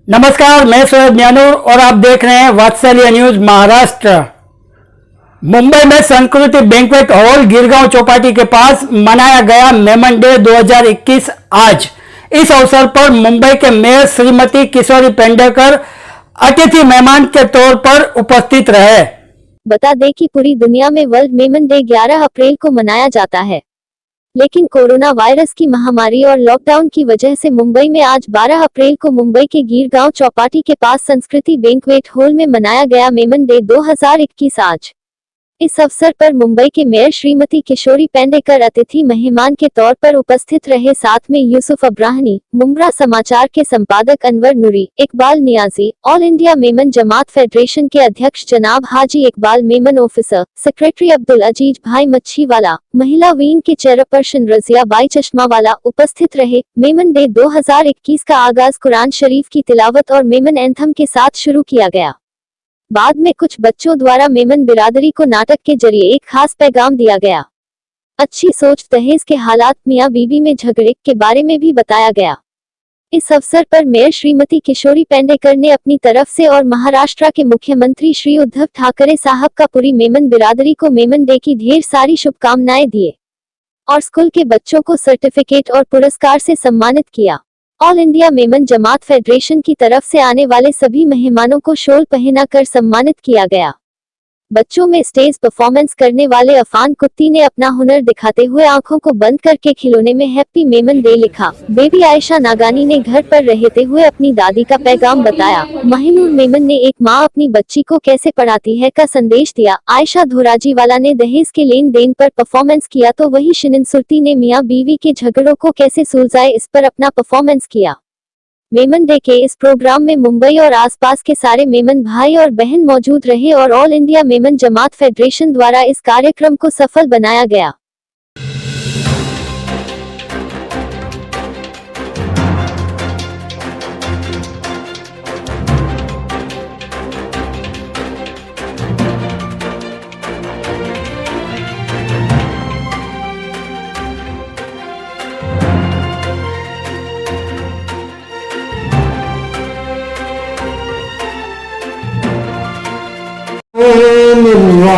नमस्कार, मैं शोएब न्यानूर और आप देख रहे हैं वात्सल्य न्यूज महाराष्ट्र। मुंबई में संस्कृति बैंक्वेट हॉल गिरगांव चौपाटी के पास मनाया गया मेमन डे 2021 आज। इस अवसर पर मुंबई के मेयर श्रीमती किशोरी पेंडेकर अतिथि मेहमान के तौर पर उपस्थित रहे। बता दें कि पूरी दुनिया में वर्ल्ड मेमन डे 11 अप्रैल को मनाया जाता है, लेकिन कोरोना वायरस की महामारी और लॉकडाउन की वजह से मुंबई में आज 12 अप्रैल को मुंबई के गिरगांव चौपाटी के पास संस्कृति बैंक्वेट हॉल में मनाया गया मेमन डे 2021 आज। इस अवसर पर मुंबई के मेयर श्रीमती किशोरी पेंडेकर अतिथि मेहमान के तौर पर उपस्थित रहे। साथ में यूसुफ अब्राहनी, मुंब्रा समाचार के संपादक अनवर नूरी, इकबाल नियाजी, ऑल इंडिया मेमन जमात फेडरेशन के अध्यक्ष जनाब हाजी इकबाल, मेमन ऑफिसर सेक्रेटरी अब्दुल अजीज भाई मच्छीवाला, महिला विंग के चेयरपर्सन रजिया बाई चश्मावाला उपस्थित रहे। मेमन डे 2021 का आगाज कुरान शरीफ की तिलावत और मेमन एंथम के साथ शुरू किया गया। बाद में कुछ बच्चों द्वारा मेमन बिरादरी को नाटक के जरिए एक खास पैगाम दिया गया। अच्छी सोच, दहेज के हालात, मियां बीवी में झगड़े के बारे में भी बताया गया। इस अवसर पर मेयर श्रीमती किशोरी पेंडेकर ने अपनी तरफ से और महाराष्ट्र के मुख्यमंत्री श्री उद्धव ठाकरे साहब का पूरी मेमन बिरादरी को मेमन डे की ढेर सारी शुभकामनाएं दिए और स्कूल के बच्चों को सर्टिफिकेट और पुरस्कार से सम्मानित किया। ऑल इंडिया मेमन जमात फेडरेशन की तरफ से आने वाले सभी मेहमानों को शॉल पहनाकर सम्मानित किया गया। बच्चों में स्टेज परफॉर्मेंस करने वाले अफान कुत्ती ने अपना हुनर दिखाते हुए आंखों को बंद करके खिलौने में हैप्पी मेमन डे लिखा। बेबी आयशा नागानी ने घर पर रहते हुए अपनी दादी का पैगाम बताया। महिनूर मेमन ने एक माँ अपनी बच्ची को कैसे पढ़ाती है का संदेश दिया। आयशा धोराजीवाला ने दहेज के लेन देन पर परफॉर्मेंस किया, तो वही शिनिन सुरती ने मियाँ बीवी के झगड़ों को कैसे सुलझाए इस पर अपना परफॉर्मेंस किया। मेमन डे के इस प्रोग्राम में मुंबई और आसपास के सारे मेमन भाई और बहन मौजूद रहे और ऑल इंडिया मेमन जमात फेडरेशन द्वारा इस कार्यक्रम को सफल बनाया गया।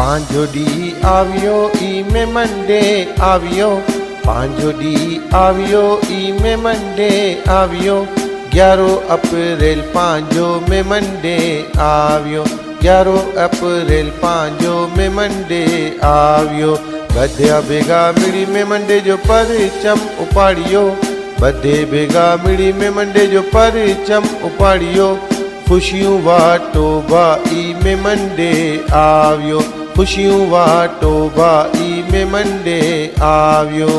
પાંજોડી આવ્યો ઈ મેમન ડે આવ્યો, પાંજોડી આવ્યો ઈ મેમન ડે આવ્યો, 11 અપ્રિલ પાંજો મેમન ડે આવ્યો, 11 અપ્રિલ પાંજો મેમન ડે આવ્યો। બધ્યા ભેગા મિળી મેમન ડે જો પરચમ ઉપાડ્યો, બધે ભેગા મિળી મેમન ડે જો પરચમ ઉપાડ્યો, खुशियों वाटो भाई मेमन डे આવ્યો, खुशियों वाटो भाई मेमन डे આવ્યો।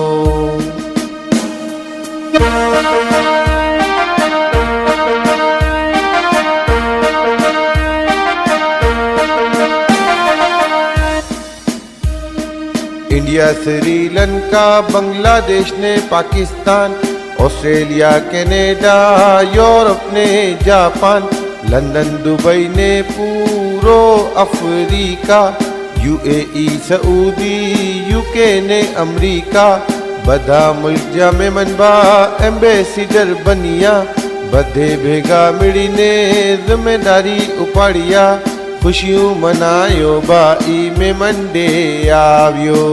इंडिया, श्रीलंका, बांग्लादेश ने पाकिस्तान, ऑस्ट्रेलिया, कनाडा, यूरोप ने जापान, लंदन, दुबई ने पूरो अफ्रीका, यूएई, सऊदी, यूके ने अमेरिका, बधा मुल्क जा मेमन बा एम्बेसिडर बनिया, बधे भेगा मिली ने जिम्मेदारी उपाड़िया, ખુશીઓ મનાયો બાઈ મેં મંડે આવ્યો.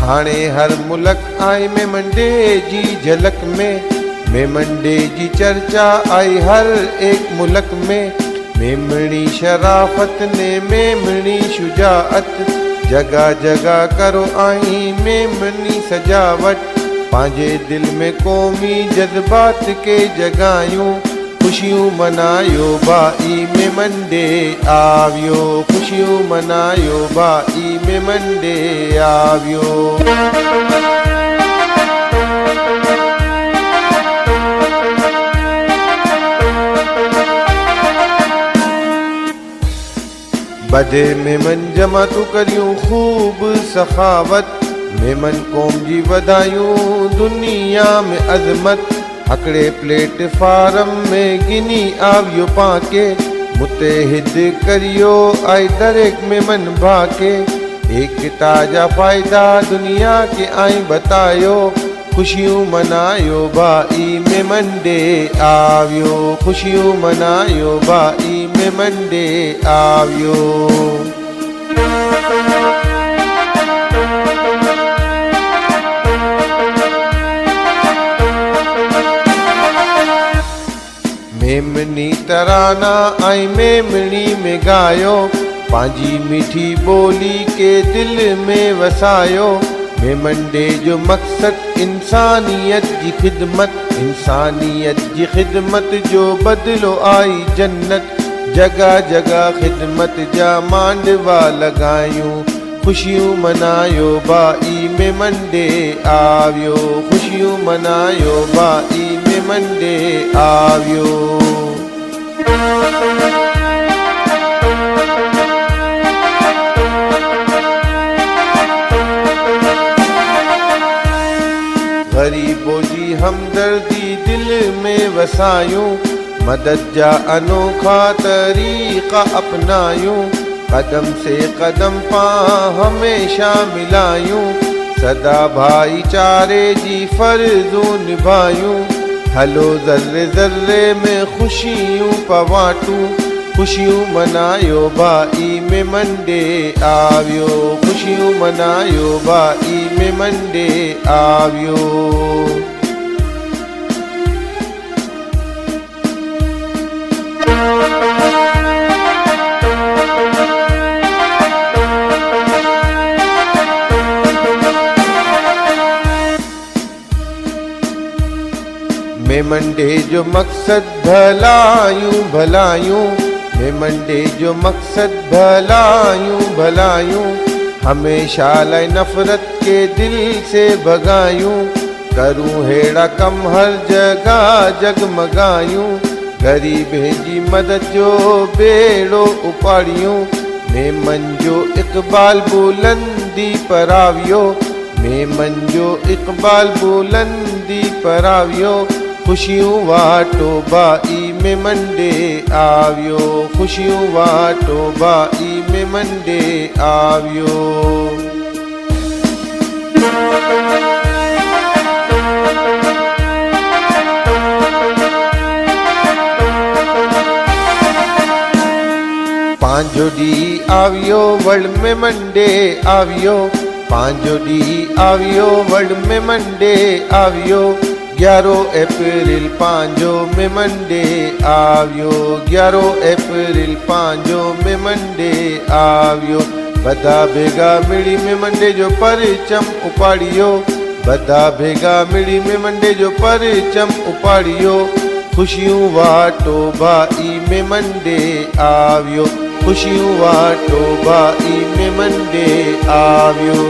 हाणे हर मुल्क आई में मंडे जी झलक में मंडे जी चर्चा आई हर एक मुल्क में. मेमणी शराफत ने मेमणी शुजाअत जगह जगह करो आई मेमणी सजावट. पांजे दिल में कौमी जज्बात के जगायूं खुशियों मनायो बाई में मंडे आवियो. खुशियों मनायो बाई में मंडे आवियो. बदे मेमन जमा तू करियूं खूब सखावत. मेमन कौम जी वधायूं दुनिया में अजमत. हकड़े प्लेटफार्म में गिनी आवियो पाके मुतहिद करियो आई दरेक मेमन भाके. एक ताजा फायदा दुनिया के आई बतायो खुशियों मनायो बाई में मंडे आवियो. खुशियों मनायो बाई में मंडे आवियो. मेमनी तराना आई मेमणी में गायो. पांजी मीठी बोली के दिल में वसायो. मेमंडे जो मकसद इंसानियत जी खिदमत. इंसानियत जी खिदमत जो बदलो आई जन्नत. जगह जगह खिदमत जा मांडवा लगायूं खुशियों मनायो बाई में मंडे आवियो. खुशियों मनायो बाई में मंडे आवियो. गरीबों जी हमदर्दी दिल में वसायूं. मदद जा अनोखा तरीका अपनायूं. कदम से कदम पा हमेशा मिलायूं. सदा भाईचारे जी फर्जों निभायूं. हलो जर्रे जर्रे में खुशियों पवाटूं. खुशियों मनायो बाई में मंडे आवियो. खुशियों मनायो बाई में मंडे आवियो. में मंडे जो मकसद भलायूं भलायूं. में मंडे जो मकसद भलायूं भलायूं. हमेशा लाई नफरत के दिल से भगायूं. करूं हेड़ा कम हर जगह जगमगायूं. गरीबें जी मदद जो बेड़ो उपाड़ियूं. मेमन जो इकबाल बुलंदी परावियो. मेमन जो इकबाल बुलंदी परावियो. खुशियों वाटो बाई में मंडे आवियो. खुशियों वाटो बाई में मंडे आवियो. पांजो डी आवियो वर्ल्ड में मंडे आवियो. पांजो डी आवियो वर्ल्ड में मंडे आवियो. 11 अप्रैल पांजो में मंडे आवियो. 11 अप्रैल पांजो में मंडे आवियो. बदा भेगा मिड़ी में मंडे जो परचम उपाड़ियो. बदा भेगा मिड़ी में मंडे जो परचम उपाड़ियो. खुशियों वाटो बाई में मंडे आवियो. खुशियों वाटो बाई में मंडे आवियो.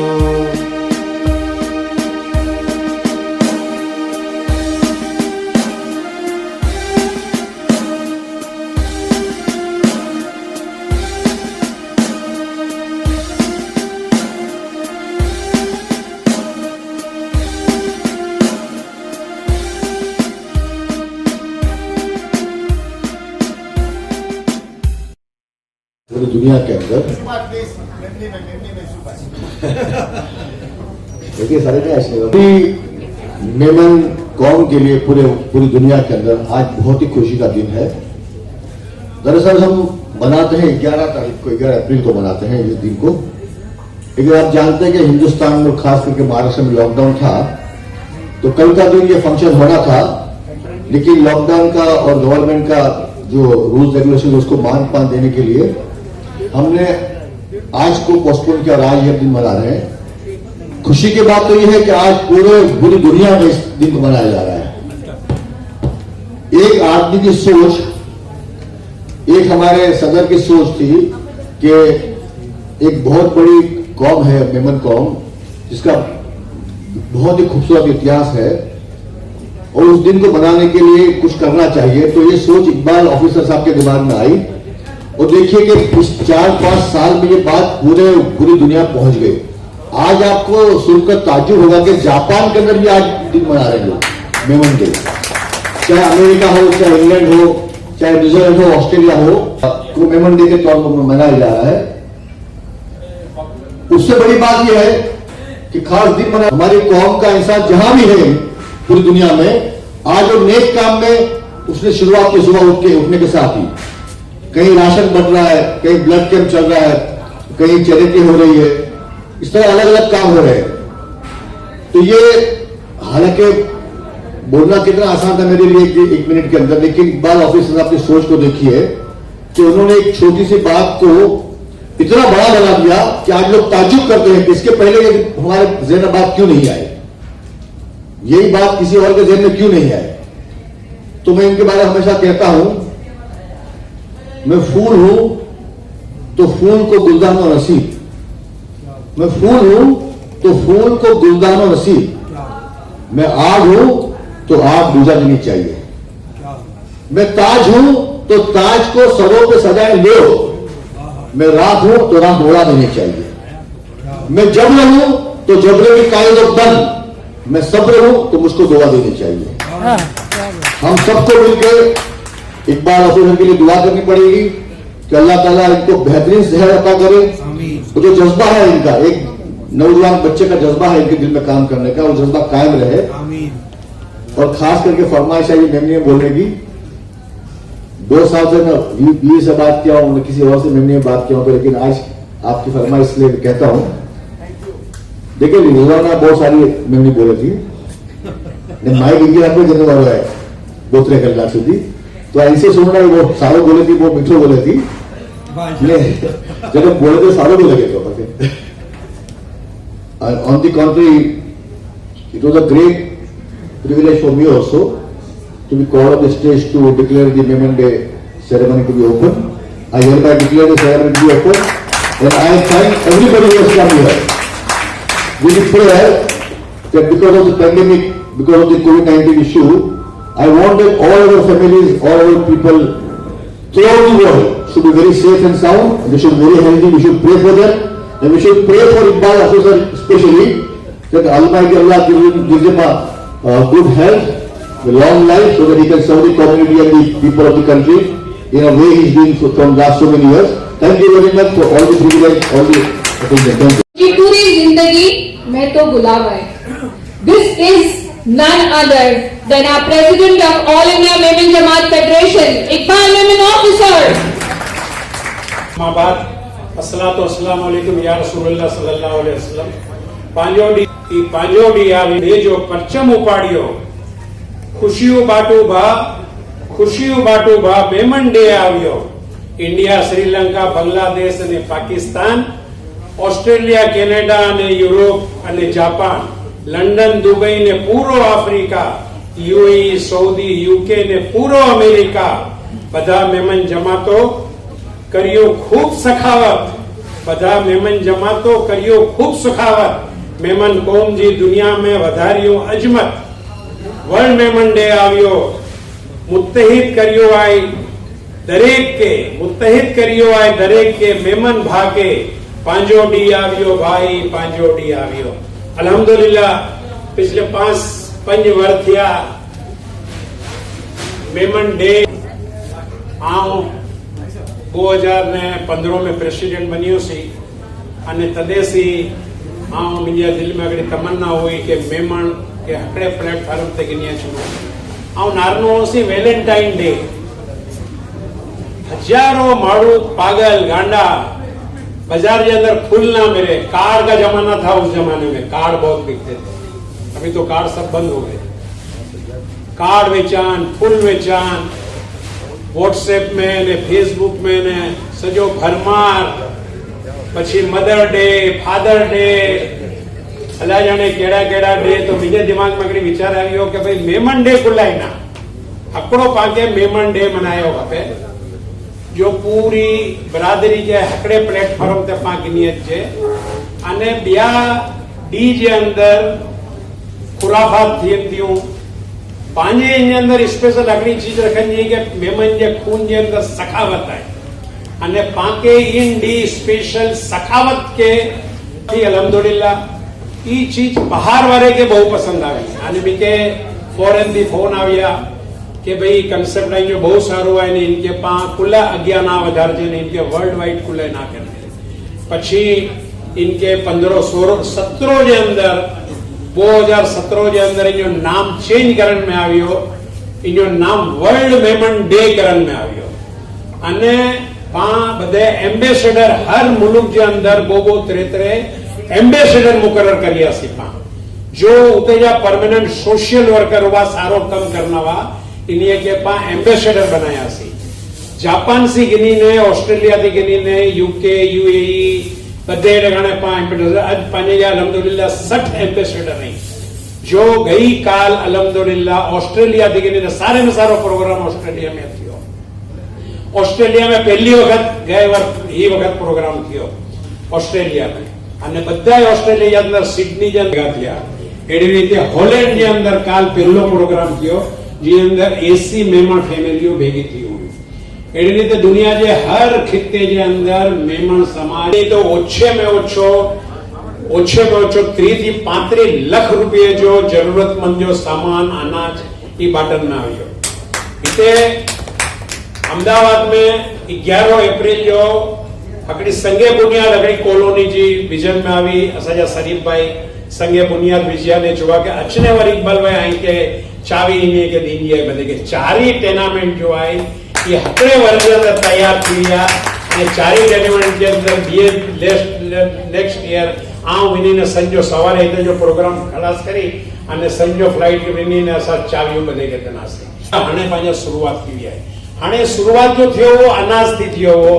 पूरी दुनिया के अंदर देखिए सारे ने ऐसे मेमन कौम के लिए पूरी दुनिया के अंदर आज बहुत ही खुशी का दिन है। दरअसल हम मनाते हैं 11 तारीख को, 11 अप्रैल को मनाते हैं इस दिन को। लेकिन आप जानते हैं कि हिंदुस्तान में खास करके महाराष्ट्र में लॉकडाउन था, तो कल का दिन ये फंक्शन होना था, लेकिन लॉकडाउन का और गवर्नमेंट का जो रूल्स रेगुलेशन उसको मान पान देने के लिए हमने आज को पोस्टपोन किया और आज ये दिन मना रहे हैं। खुशी की बात तो यह है कि आज पूरी दुनिया में इस दिन को मनाया जा रहा है। एक आदमी की सोच, एक हमारे सदर की सोच थी कि एक बहुत बड़ी कौम है मेमन कौम, जिसका बहुत ही खूबसूरत इतिहास है और उस दिन को मनाने के लिए कुछ करना चाहिए। तो ये सोच इकबाल ऑफिसर साहब के दिमाग में आई और देखिए कि इस 4-5 साल में ये बात पूरी दुनिया पहुंच गई। आज आपको सुनकर ताज्जुब होगा कि जापान के अंदर भी आज दिन मना रहे लोग मेमन डे। चाहे अमेरिका हो, चाहे इंग्लैंड हो, चाहे न्यूजीलैंड हो, ऑस्ट्रेलिया हो, तो मेमन डे के तौर पर मनाया जा रहा है। उससे बड़ी बात यह है कि खास दिन मना हमारी कौम का इंसान जहां भी है पूरी दुनिया में, आज वो नेक काम में उसने शुरुआत की सुबह उठने के साथ ही। कहीं राशन बंट रहा है, कहीं ब्लड कैंप चल रहा है, कहीं चैरिटी हो रही है, इस तरह अलग अलग काम हो रहे हैं। तो ये हालांकि बोलना कितना आसान था मेरे लिए एक मिनट के अंदर, लेकिन इकबाल ऑफिसर अपनी सोच को देखिए कि उन्होंने एक छोटी सी बात को इतना बड़ा बना दिया कि आज लोग ताज्जुब करते हैं कि इसके पहले ये हमारे ज़हन में बात क्यों नहीं आई, यही बात किसी और के ज़हन में क्यों नहीं आई। तो मैं इनके बारे में हमेशा कहता हूं, मैं फूल हूं तो फूल को गुलदानो नसीब, मैं फूल हूं तो फूल को गुलदानो नसीब, मैं आग हूं तो आग बुझा देनी चाहिए, मैं ताज हूं तो ताज को सरों पे सजाए लो, मैं राख हूं तो राख उड़ा देनी चाहिए, मैं जबर हूं तो जबरे की कायद बंद, मैं सब्र हूं तो मुझको दुआ देनी चाहिए। हम सबको मिलकर इकबाल ऑफिसर के लिए दुआ करनी पड़ेगी कि अल्लाह ताला इनको बेहतरीन सेहत अता करे। तो जो जज्बा है इनका, एक नौजवान बच्चे का जज्बा है इनके दिल में काम करने का, वो जज्बा कायम रहे। और खास करके फरमाइश है मेमनी बोलने की। 2 साल से मैं वीर से बात किया हूं, किसी और से मेमनी में बात किया हूं, लेकिन आज आपकी फरमाइश इसलिए कहता हूं। देखिए रोजाना बहुत सारी मेमनी बोले थी, माइक इंडिया आपको जन्म वाला है बोतरे कलाक सुधी, तो ऐसे सुनना वो सारो बोले थी, वो मीठो बोले थी, जब बोले थे सारो बोले गए। On the contrary, it was a great privilege for me also to be called on the stage to declare the Memen Day ceremony to be open. I hereby declare the ceremony to be open, and I thank everybody who has come here. We declare that because of the pandemic, because of the COVID-19 issue, I want that all our families, all our people throughout the world should be very safe and sound. They should be very healthy. We should pray for them, and we should pray for Iqbal Officer especially, that Almighty Allah gives them a good health, a long life, so that he can serve the community and the people of the country in a way he's doing from last so many years. Thank you very much for all the privilege, all the attention. Thank you. की पूरी जिंदगी मैं तो गुलाब है. This is none other than our President of All India Memen Jamaat Federation, Iqbal Memen Officer. अस्सलातु वस्सलामु अलैकुम या रसूलुल्लाह सल्लल्लाहु अलैहि वसल्लम। પાંજોડી આવી એ જો પરચમ ઉપાડ્યો, ખુશીઓ બાટુ ભા મેમન ડે આવ્યો। ઇન્ડિયા, શ્રીલંકા, બાંગ્લાદેશ અને પાકિસ્તાન, ઓસ્ટ્રેલિયા, કેનેડા અને યુરોપ અને જાપાન, લંડન, દુબઈ ને પૂરો આફ્રિકા, યુએઈ, સૌદી, યુકે ને પૂરો અમેરિકા, બધા મેમન જમાતો કર્યો ખૂબ સખાવત, બધા મેમન જમાતો કર્યો ખૂબ સખાવત। मेमन कौम जी दुनिया में वधारियो अजमत। वर्ल्ड मेमन डे आवियो, मुत्तहिद करियो आए दरेक के मेमन भाके, पांजो डी आवियो भाई, पांजो डी आवियो। अल्हम्दुलिल्लाह पिछले 5 वर्ष थिया मेमन डे। आऊं 2015 में प्रेसिडेंट बनियो सी अने तदेसी हाँ मुझे दिल में अगड़ी तमन्ना हुई कि मेमण के हकड़े प्लेटफॉर्म ते गिनिया छुड़ो हाँ नारनो सी वेलेंटाइन डे हजारों माड़ू पागल गांडा बाजार के अंदर फूल ना मिले। कार्ड का जमाना था उस जमाने में, कार्ड बहुत बिकते थे। अभी तो कार्ड सब बंद हो गए। कार्ड वेचान, फूल वेचान, व्हाट्सएप में ने फेसबुक में ने सजो भरमार, पछी मदर डे, फादर डे, अल्लाह जाने केड़ा केड़ा डे। तो मुझे दिमाग में विचार आयो कि भाई मेमन डे खुलाय ना हकड़ो पाके मेमन डे मनायो खपे जो पूरी बरादरी के हकड़े प्लेटफॉर्म ते पाकी नियत छे। अने बिया डी जे अंदर खुराफात थियतियूं पांजे इन अंदर स्पेशल अगली चीज रखनी है कि मेमन जे खून जे अंदर सखावत है अने पाके इन डी स्पेशल सखावत के थी अल्हम्दुलिल्लाह ई चीज बाहर वाले के बहुत पसंद आई अने बीके फॉरेन थी फोन आविया कि भाई कंसेप्ट आई जो बहुत सारो है ने इनके पा कुला अज्ञा ना वधार जे ने इनके वर्ल्ड वाइड कुले ना करे पछी इनके 15 16 17 जे अंदर 2017 जे अंदर इनो नाम चेंज करन में आवियो इनो नाम वर्ल्ड मेमन डे करन में आवियो अने पा बदे एम्बेसडर हर मुल्क जे अंदर बोबो तरे एम्बेसडर मुकर्रर करिया सी पा जो उतेजा परमानेंट सोशल वर्कर हुआ सारो कम करना वा इन्हीं के पा एम्बेसडर बनाया सी। जापान सी गिनी ने, ऑस्ट्रेलिया थी गिनी ने, यूके यूएई बदे लगाने पा एम्बेसडर आज पाने जा अल्हम्दुलिल्लाह 60 एम्बेसडर नहीं जो गई काल अल्हम्दुलिल्लाह ऑस्ट्रेलिया थी गिनी ने सारे में सारो प्रोग्राम ऑस्ट्रेलिया में थियो। ऑस्ट्रेलिया में पहली वक्त गए वर्ष ही वक्त प्रोग्राम थियो ऑस्ट्रेलिया में अने बधाय ऑस्ट्रेलिया अंदर सिडनी जे भેગા થયા। એડી રીતે હોલેન્ડ જે અંદર કાલ પહેલો પ્રોગ્રામ થયો જે અંદર 80 मेमन ફેમિલીઓ ભેગી થઈ હોય। એડી રીતે દુનિયા જે હર ખિત્તે જે અંદર मेमन समाज तो ओछे में ओछो 30 થી 35 લાખ રૂપિયા जो जरूरतमंद जो सामान अनाज ई बाटन में આવ્યો। इते अहमदाबाद में 11 एप्रिल जो अकड़ी संगे बुनियाद अकड़ी कॉलोनी जी विजन में आवी असाजा शरीफ भाई संगे बुनियाद विजया ने जुआ के अचने वाली इकबाल भाई आई के चावी इन्हें के दिन ये बदले के चारी टूर्नामेंट जो आई ये हकड़े वर्ग अंदर तैयार किया ये चारी टूर्नामेंट के अंदर बीए नेक्स्ट ईयर आओ विनी ने संजो सवारे इतने जो प्रोग्राम खलास करी अने संजो फ्लाइट विनी ने असा चावियों बदले के तनासे हने पांजा शुरुआत की है। हने शुरुआत जो थियो वो अनाज थी थियो वो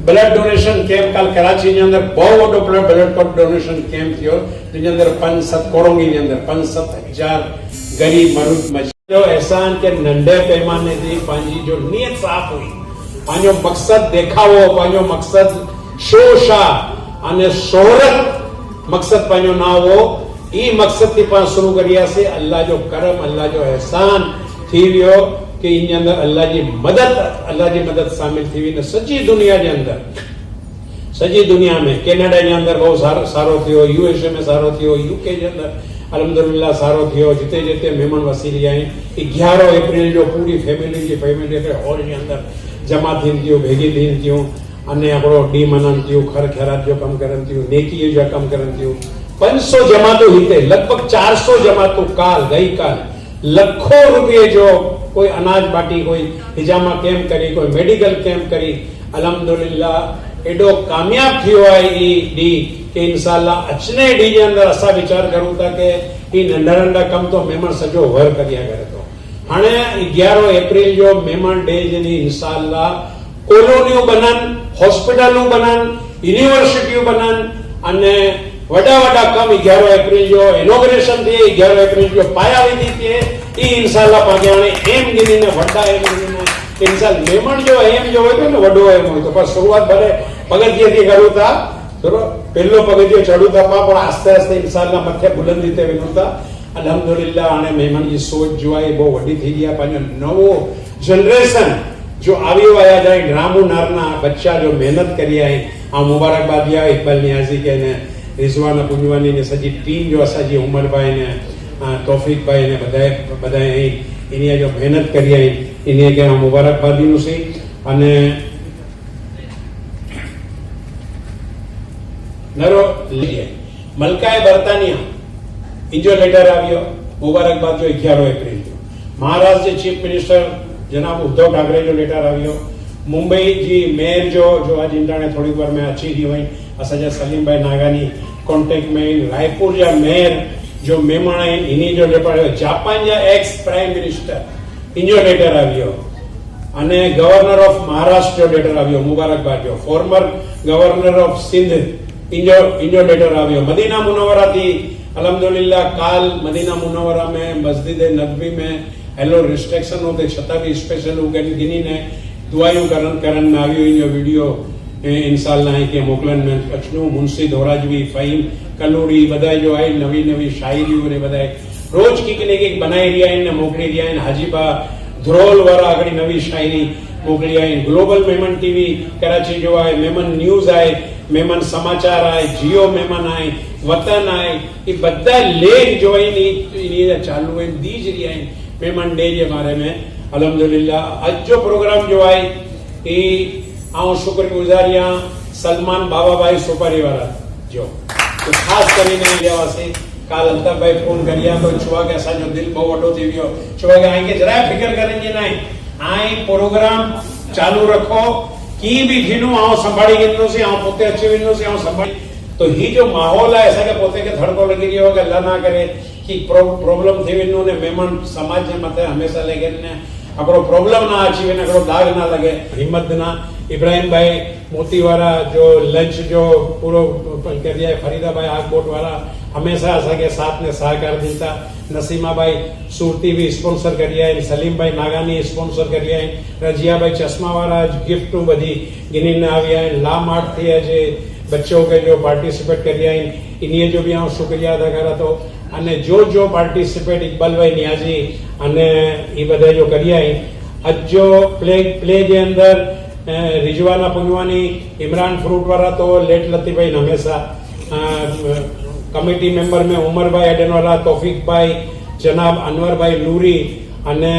ब्लड डोनेशन कैम्प काल कराची के अंदर बहुत वडो ब्लड डोनेशन कैम्प थियो जिने अंदर 5-7 कोड़ोंगी के अंदर 5-7 गरीब मरूद मजदूर एहसान के नंढे पैमाने थी पांजी जो नियत साफ हुई पांजो मकसद देखावो पांजो मकसद शोशा अने शोहरत मकसद पांजो ना हो ई मकसद थी पा शुरू करिया से अल्लाह जो करम अल्लाह जो एहसान थी वियो कि इन अंदर अल्लाह जी मदद शामिल थी हुई सजी दुनिया के अंदर सजी दुनिया में कैनेडा के अंदर बहुत सारो थियो यूएसए में सारो थियो यूके के अंदर अल्हम्दुलिल्लाह सारो थियो जिते जिते मेहमान वसी रही आई 11 एप्रिल जो पूरी फैमिली के हॉल के अंदर जमा थी थियो भेगी थी थियो अने आपणो डी मनन थियो खर खैरात जो कम करन थियो नेकी जो कम करन थियो 500 जमातो हिते लगभग 400 जमातो काल गई काल लखों रुपये जो कोई अनाज बाटी कोई हिजामा कैम्प करी कोई मेडिकल कैम्प करी अल्हम्दुलिल्लाह एडो कामयाब थियो है ई डी के इंशाल्लाह अचने डी जे अंदर असा विचार करूं था के ई नंढा नंढा कम तो मेमन सजो वर करिया करे तो हाणे 11 एप्रिल जो मेमन डे जेनी इंशाल्लाह कॉलोनियों बनन हॉस्पिटलों बनन यूनिवर्सिटीओ बनन अने वडा वडा कम 11 एप्रिल जो इनॉग्रेशन थी 11 एप्रिल जो पाया विधि थी ई इंशाल्लाह पागियाने एम गिनी ने वडा एम गिनी ने इंशाल मेमन जो एम जो होय तो ने वडो एम होय तो पर शुरुआत भले पगथिये थी करू था तो पहलो पगथियो चढ़ू था पण आस्ते आस्ते इंशाल्लाह मथे बुलंदी ते विनु था अल्हम्दुलिल्लाह आने मेमन की सोच जो आई बहुत वडी थी गया पाजो नवो जनरेशन जो आवियो आया जाए ड्रामो नारना बच्चा जो मेहनत करी आई आ मुबारकबाद दिया इकबाल नियाजी के ने रिजवाना पुंजवानी ने सजी टीम जो असाजी उमर भाई ने तौफीक भाई ने बधाए इन्हें जो मेहनत करी आई इन्हें के मुबारकबाद दीनु सी अने નરો લીએ મલકાએ બર્તાનિયા ઇન્જો લેટર આવ્યો મુબારકબાદ જો 11 એપ્રિલ महाराष्ट्र के चीफ मिनिस्टर जनाब उद्धव ठाकरे जो लेटर आवियो मुंबई जी मेयर जो आज इंटरने थोड़ी बार में अच्छी थी वही असाजा सलीम भाई नागानी कॉन्टेक्ट में रायपुर जा मेयर जो मेहमान है इन्हीं जो लेटर जापान जा एक्स प्राइम मिनिस्टर इन्जो लेटर आवियो અને ગવર્નર ઓફ મહારાષ્ટ્ર જો લેટર આવ્યો મુબારકબાદ જો ફોર્મર ગવર્નર ઓફ સિંધ ઇન્જો લેટર આવ્યો મદીના મુનવ્વરા थी अल्हम्दुलिल्लाह काल मदीना मुनव्वरा में मस्जिद नबवी में हेलो रिस्ट्रिक्शन होते छता भी स्पेशल गिनी ने दुआयूं करन में आवियो इन वीडियो इंशाल्लाह के मोकलन में कचनू मुंशी धोराजवी फहीम कलूड़ी बधाई जो आई नवी नवी शायरी ने बधाई रोज की ने बनाई रिया ने मोकली रिया ने हाजीबा ध्रोल वाला आगड़ी नवी शायरी मोकली आई ग्लोबल मेमन टीवी कराची जो आए मेमन न्यूज आए मेमन समाचार आए जियो मेमन आए वतन आए ये बदा लेख जो है चालू है दीज रिया मेमन डे के बारे में अल्हम्दुलिल्लाह आज जो प्रोग्राम जो है ये आऊं शुक्रगुजारिया सलमान बाबा भाई सुपारी वाला जो तो खास કરીને રહેવાસી કાલ અંતરભાઈ ફોન કર્યા તો છુआ કે અસાજો દિલ બહુ વડો થઈ ગયો છુआ કે આઈ કે જરા ફિકર करेंगे नहीं आई प्रोग्राम चालू रखो की भी घिनो आओ संभाड़ी गिनो से आओ पोते अच्छे विनो से आओ संभाड़ी तो ही जो माहौल है ऐसा के पोते के धड़को लगी रही होगा अल्लाह ना करे कि प्रॉब्लम थी विनो ने मेहमान समाज ने मते हमेशा लेके ने अकड़ो प्रॉब्लम ना अची ने अकड़ो दाग ना लगे हिम्मत ना इब्राहिम भाई मोतीवाला जो लंच जो पूरो कर दिया फरीदा भाई आगबोट वाला हमेशा ऐसा के साथ ने सहकार देता नसीमा भाई सूरती भी स्पॉन्सर करिया है सलीम भाई नागानी स्पॉन्सर करिया है रजिया भाई चश्मा वाला गिफ्ट बधी गिनी ने आविया है ला मार्ट थी है जे बच्चों के जो पार्टिसिपेट करिया है इन्हीं जो भी हम शुक्रिया अदा करा तो अने जो पार्टिसिपेट इकबाल भाई नियाजी अने ये बधाई जो करिया है आज जो प्ले के अंदर रिजवाना पुंजवानी इमरान फ्रूट वाला तो लेट लती भाई हमेशा कमिटी मेंबर में उमर भाई अडनवाला तौफीक भाई जनाब अनवर भाई नूरी अने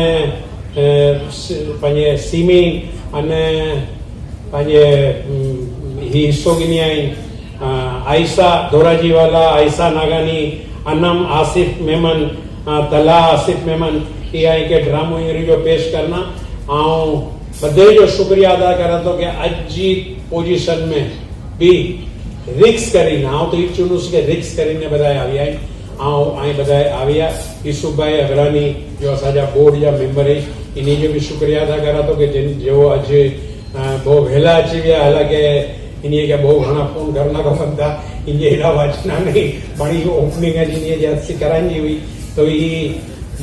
पंजे सीमी अने पंजे ही हिस्सो गिनी आई आयशा धोराजी वाला आयशा नागानी अनम आसिफ मेमन तला आसिफ मेमन ये आई के ड्रामो जो पेश करना आऊं बधे जो शुक्रिया अदा करा तो कि आज जी पोजीशन में भी रिक्स करीने आऊं तो चुनूस के रिक्स करीने बधाए आविया आऊं आई बधाए आविया यूसुफ भाई अगरानी जो असाजा बोर्ड या मेंबर है इन्हीं जो भी शुक्रिया अदा करा तो कि जिन जो आज बहुत वेला अची गया हालांकि इन्हीं के बहुत घना फोन करना को बनता इन्हें एड़ा वाचना नहीं बड़ी ओपनिंग है जिन्हें जैसी कराई हुई तो ये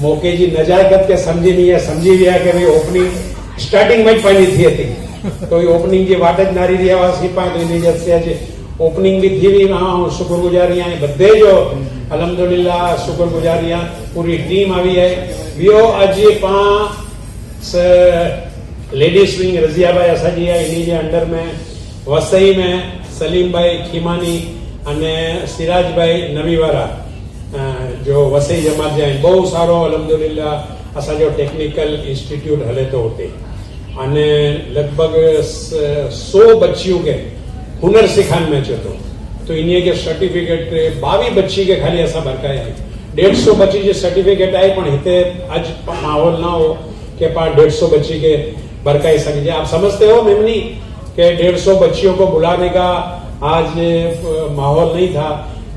मौके की नजाकत के समझी नहीं है समझी गया कि भाई ओपनिंग स्टार्टिंग में पहली थी तो ये ओपनिंग की वाट ज नारी रहवासी पा तो इन्हें जैसे ओपनिंग भी थी हुई हाँ शुक्रगुजारी है बधे जो अल्हम्दुलिल्लाह शुक्रगुजारी पूरी टीम आई है वियो अज पांच लेडीज विंग रजिया भाई असाजी है इन्हीं के अंडर में वसई में सलीम भाई खीमानी अने सिराज भाई नवीवारा जो वसई जमात जाए बहुत सारो अल्हम्दुलिल्लाह असाजो टेक्निकल इंस्टीट्यूट हले तो होते अने लगभग 100 बच्चियों के हुनर सिखान में चतो तो इन्हीं के सर्टिफिकेट 22 बच्ची के खाली ऐसा बरकाया 150 बच्ची के सर्टिफिकेट आए पण हिते आज माहौल ना हो के पास 150 बच्ची के बरकाई सके आप समझते हो मेमनी के 150 बच्चियों को बुलाने का आज माहौल नहीं था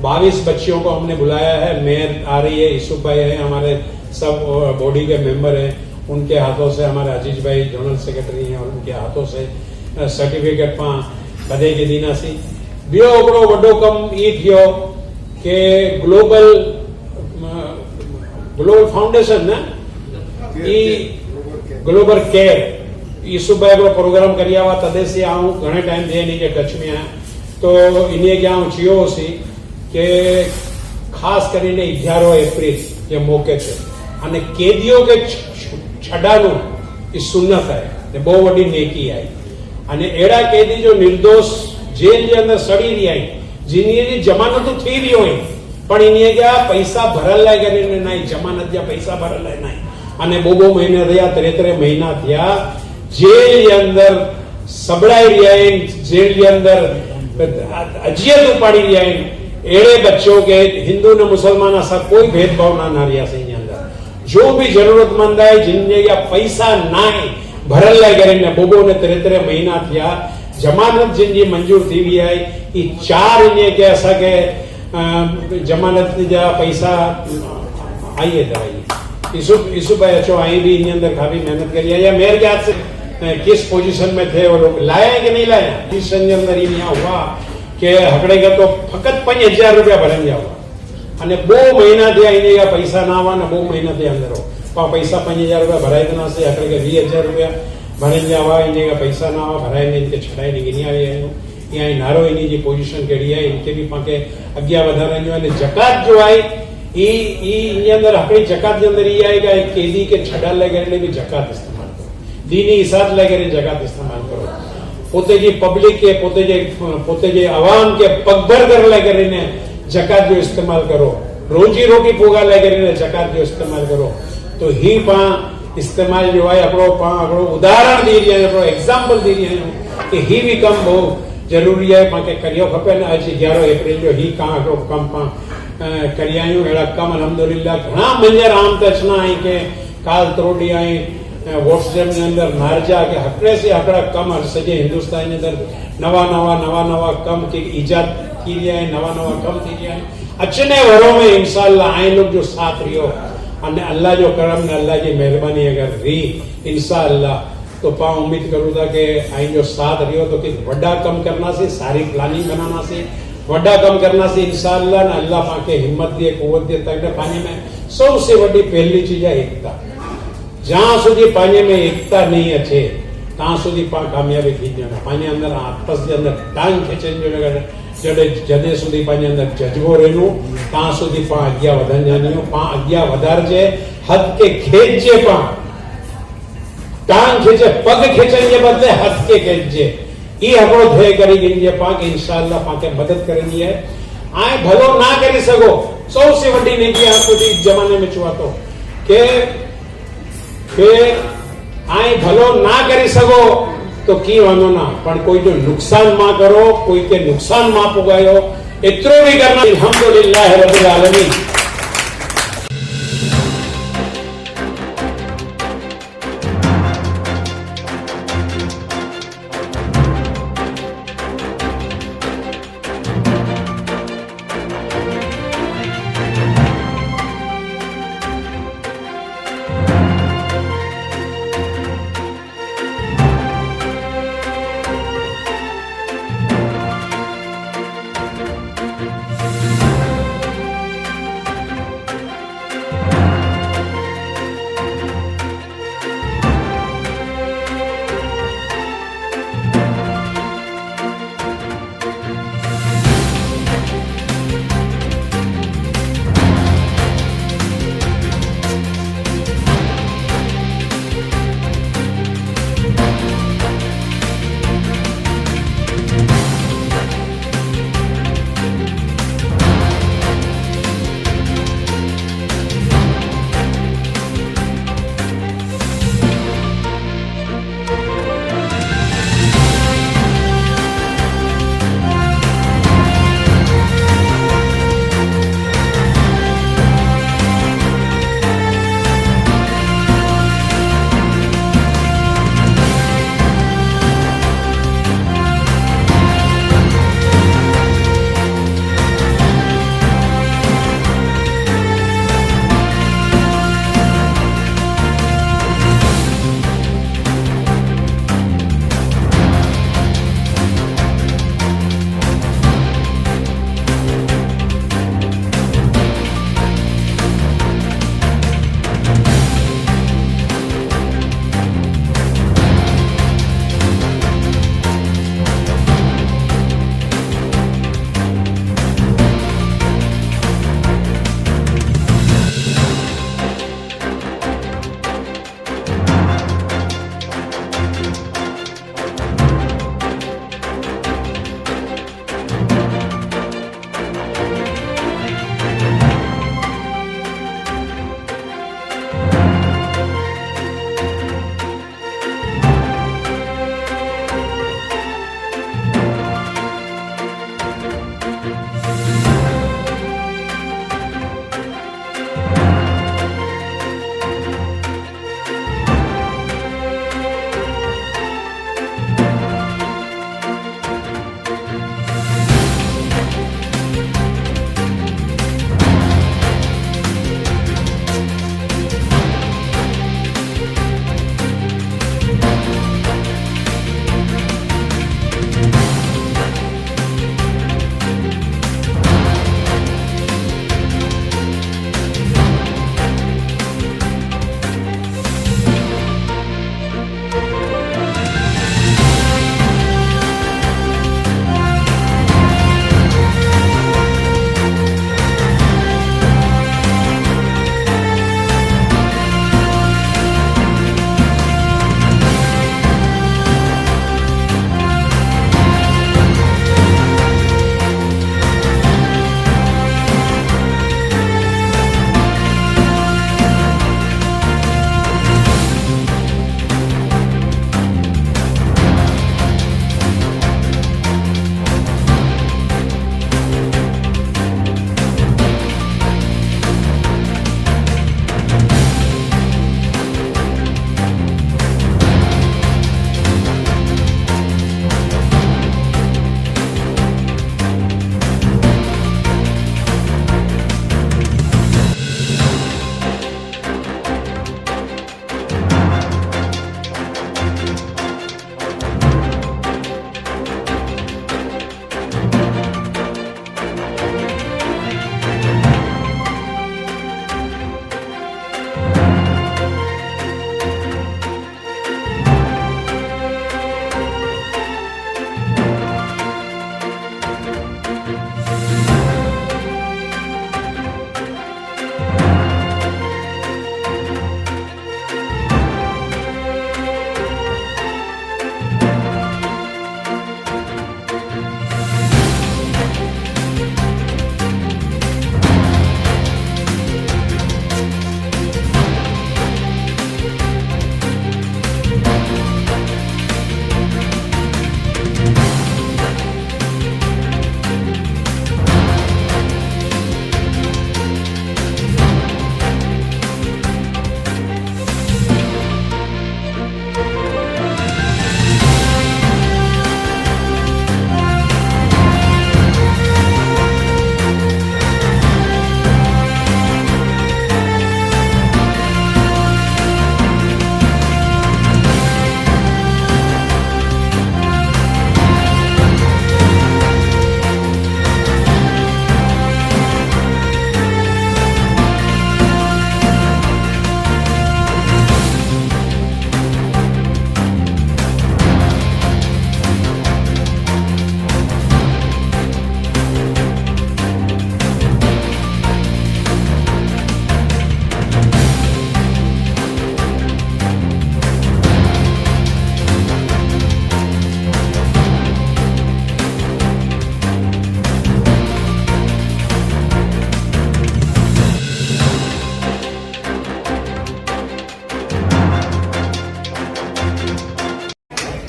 22 बच्चियों को हमने बुलाया है मेयर आ रही है यूसुफ भाई है हमारे सब बॉडी के मेंबर हैं उनके हाथों से हमारे अजीज भाई जनरल सेक्रेटरी हैं और उनके हाथों से सर्टिफिकेट पा बधे के दीना सी बियो ओकड़ो वडो कम ई थियो के ग्लोबल फाउंडेशन ना ई ग्लोबल केयर यूसुफ भाई को प्रोग्राम करिया हुआ तदेसी आऊं घणे टाइम दे नहीं के टच में आया तो इन्हें क्या आऊं चियो सी के खास કરીને 11 એપ્રિલ જે મોકે છે અને કેદીઓ કે છડાનું એ સુન્નત है ને બહુ વડી નેકી आई અને એડા કેદી जो निर्दोष जेल के अंदर सड़ी रही आई जिनी जमानत तो थी रही होई पण इन्हें क्या पैसा भरल કરીને नहीं जमानत या पैसा भरल नहीं અને બહુ મહિના રહ્યા 3 મહિના થયા जेल के अंदर सबड़ाई रिया जेल के अंदर अजियत उपाड़ी रहा है एड़े बच्चों के हिंदू ने मुसलमान असा कोई भेदभाव ना रहा से अंदर जो भी जरूरतमंद है जिन या पैसा ना भरल लाइ करे बोगो ने 3 महीना थिया जमानत जिन जी मंजूर थी हुई है ई 4 इन के असा के जमानत जा पैसा आइए दवाई इसु भाई अचो आई भी इन अंदर काफी मेहनत करी है या मेरे ख्याल से किस पोजीशन में थे और लाया कि नहीं लाया पोजीशन के अंदर इन हुआ કે હકડે તો ફક્ત 5000 રૂપિયા ભરાઈ જાવ અને 2 મહિના થી આઈને પૈસા ના આવવા ને 2 મહિના થી અંદર પૈસા 5000 રૂપિયા ભરાઈ દેના છે હકડે 20000 રૂપિયા ભરાઈ જાવા આઈને पैसा ना आवा भराई ने इनके छड़ाई ने गिनी आवे यहाँ नारो इनी जी पोजीशन केड़ी है इनके भी पाके अग्या वधारा जो है जकात जो है ई अंदर हकड़ी जकात के अंदर ये आएगा केदी के छड़ा लगे भी जकात इस्तेमाल करो दीनी हिसाब लगे जकात इस्तेमाल करो પોતે જે પબ્લિક કે પોતે જે આવામ કે પગભર કરલા કરીને જકાત જો ઇસ્तेमाल करो रोजी रोटी पोगा લે કરીને જકાત જો इस्तेमाल करो तो ही पा इस्तेमाल जो है આપણો ઉદાહરણ દી રહ્યા આપણો एग्जांपल दी रही है कि ही भी कम बहुत जरूरी है पाके करियो खपे ने आज 11 एप्रिल जो ही का આપણો कम पा करियायो एड़ा कम अल्हम्दुलिल्लाह घणा मंजर आम तचना है के काल त्रोडी आई व्हाट्सएप के अंदर नारजा के हकड़े से हकड़ा कम सजे हिंदुस्तान के अंदर नवा कम की इजाद की रहा है नवा कम की रहा है अचने वरों में इंशाअल्लाह आए लोग जो साथ रियो अने अल्लाह जो करम ने अल्लाह की मेहरबानी अगर री इंशाअल्लाह तो पा उम्मीद करूँ था कि आई जो साथ रियो तो कि वड्डा कम करना से सारी प्लानिंग बनाना से वड्डा कम करना से इंशाअल्लाह ने अल्लाह पाके हिम्मत दिए कुव्वत दिए तक पाने में सबसे बड़ी पहली चीज है एकता जहां સુધી पानी में एकता नहीं अच्छे તાં સુધી पा कामयाबी थी जाना पानी अंदर आपस के अंदर टांग खेचन जो जड़े जदे સુધી पानी अंदर जज्बो रहनु તાં સુધી पा अग्या वधन जानियो पा अग्या वधार जे हद के खेच जे पा टांग खेचे पग खेचन के बदले हद के खेच जे ई हकड़ो ध्येय करी गिनजे पा के इंशाअल्लाह पा के मदद करनी है आए भलो ना करी सको सबसे बड़ी नेकी आपको जमाने में चुआ तो के आए भलो ना करी सको तो की वांदो ना पण कोई जो नुकसान मा करो कोई के नुकसान मा पुगायो एतरो भी करना अल्हम्दुलिल्लाह रब्बिल आलमीन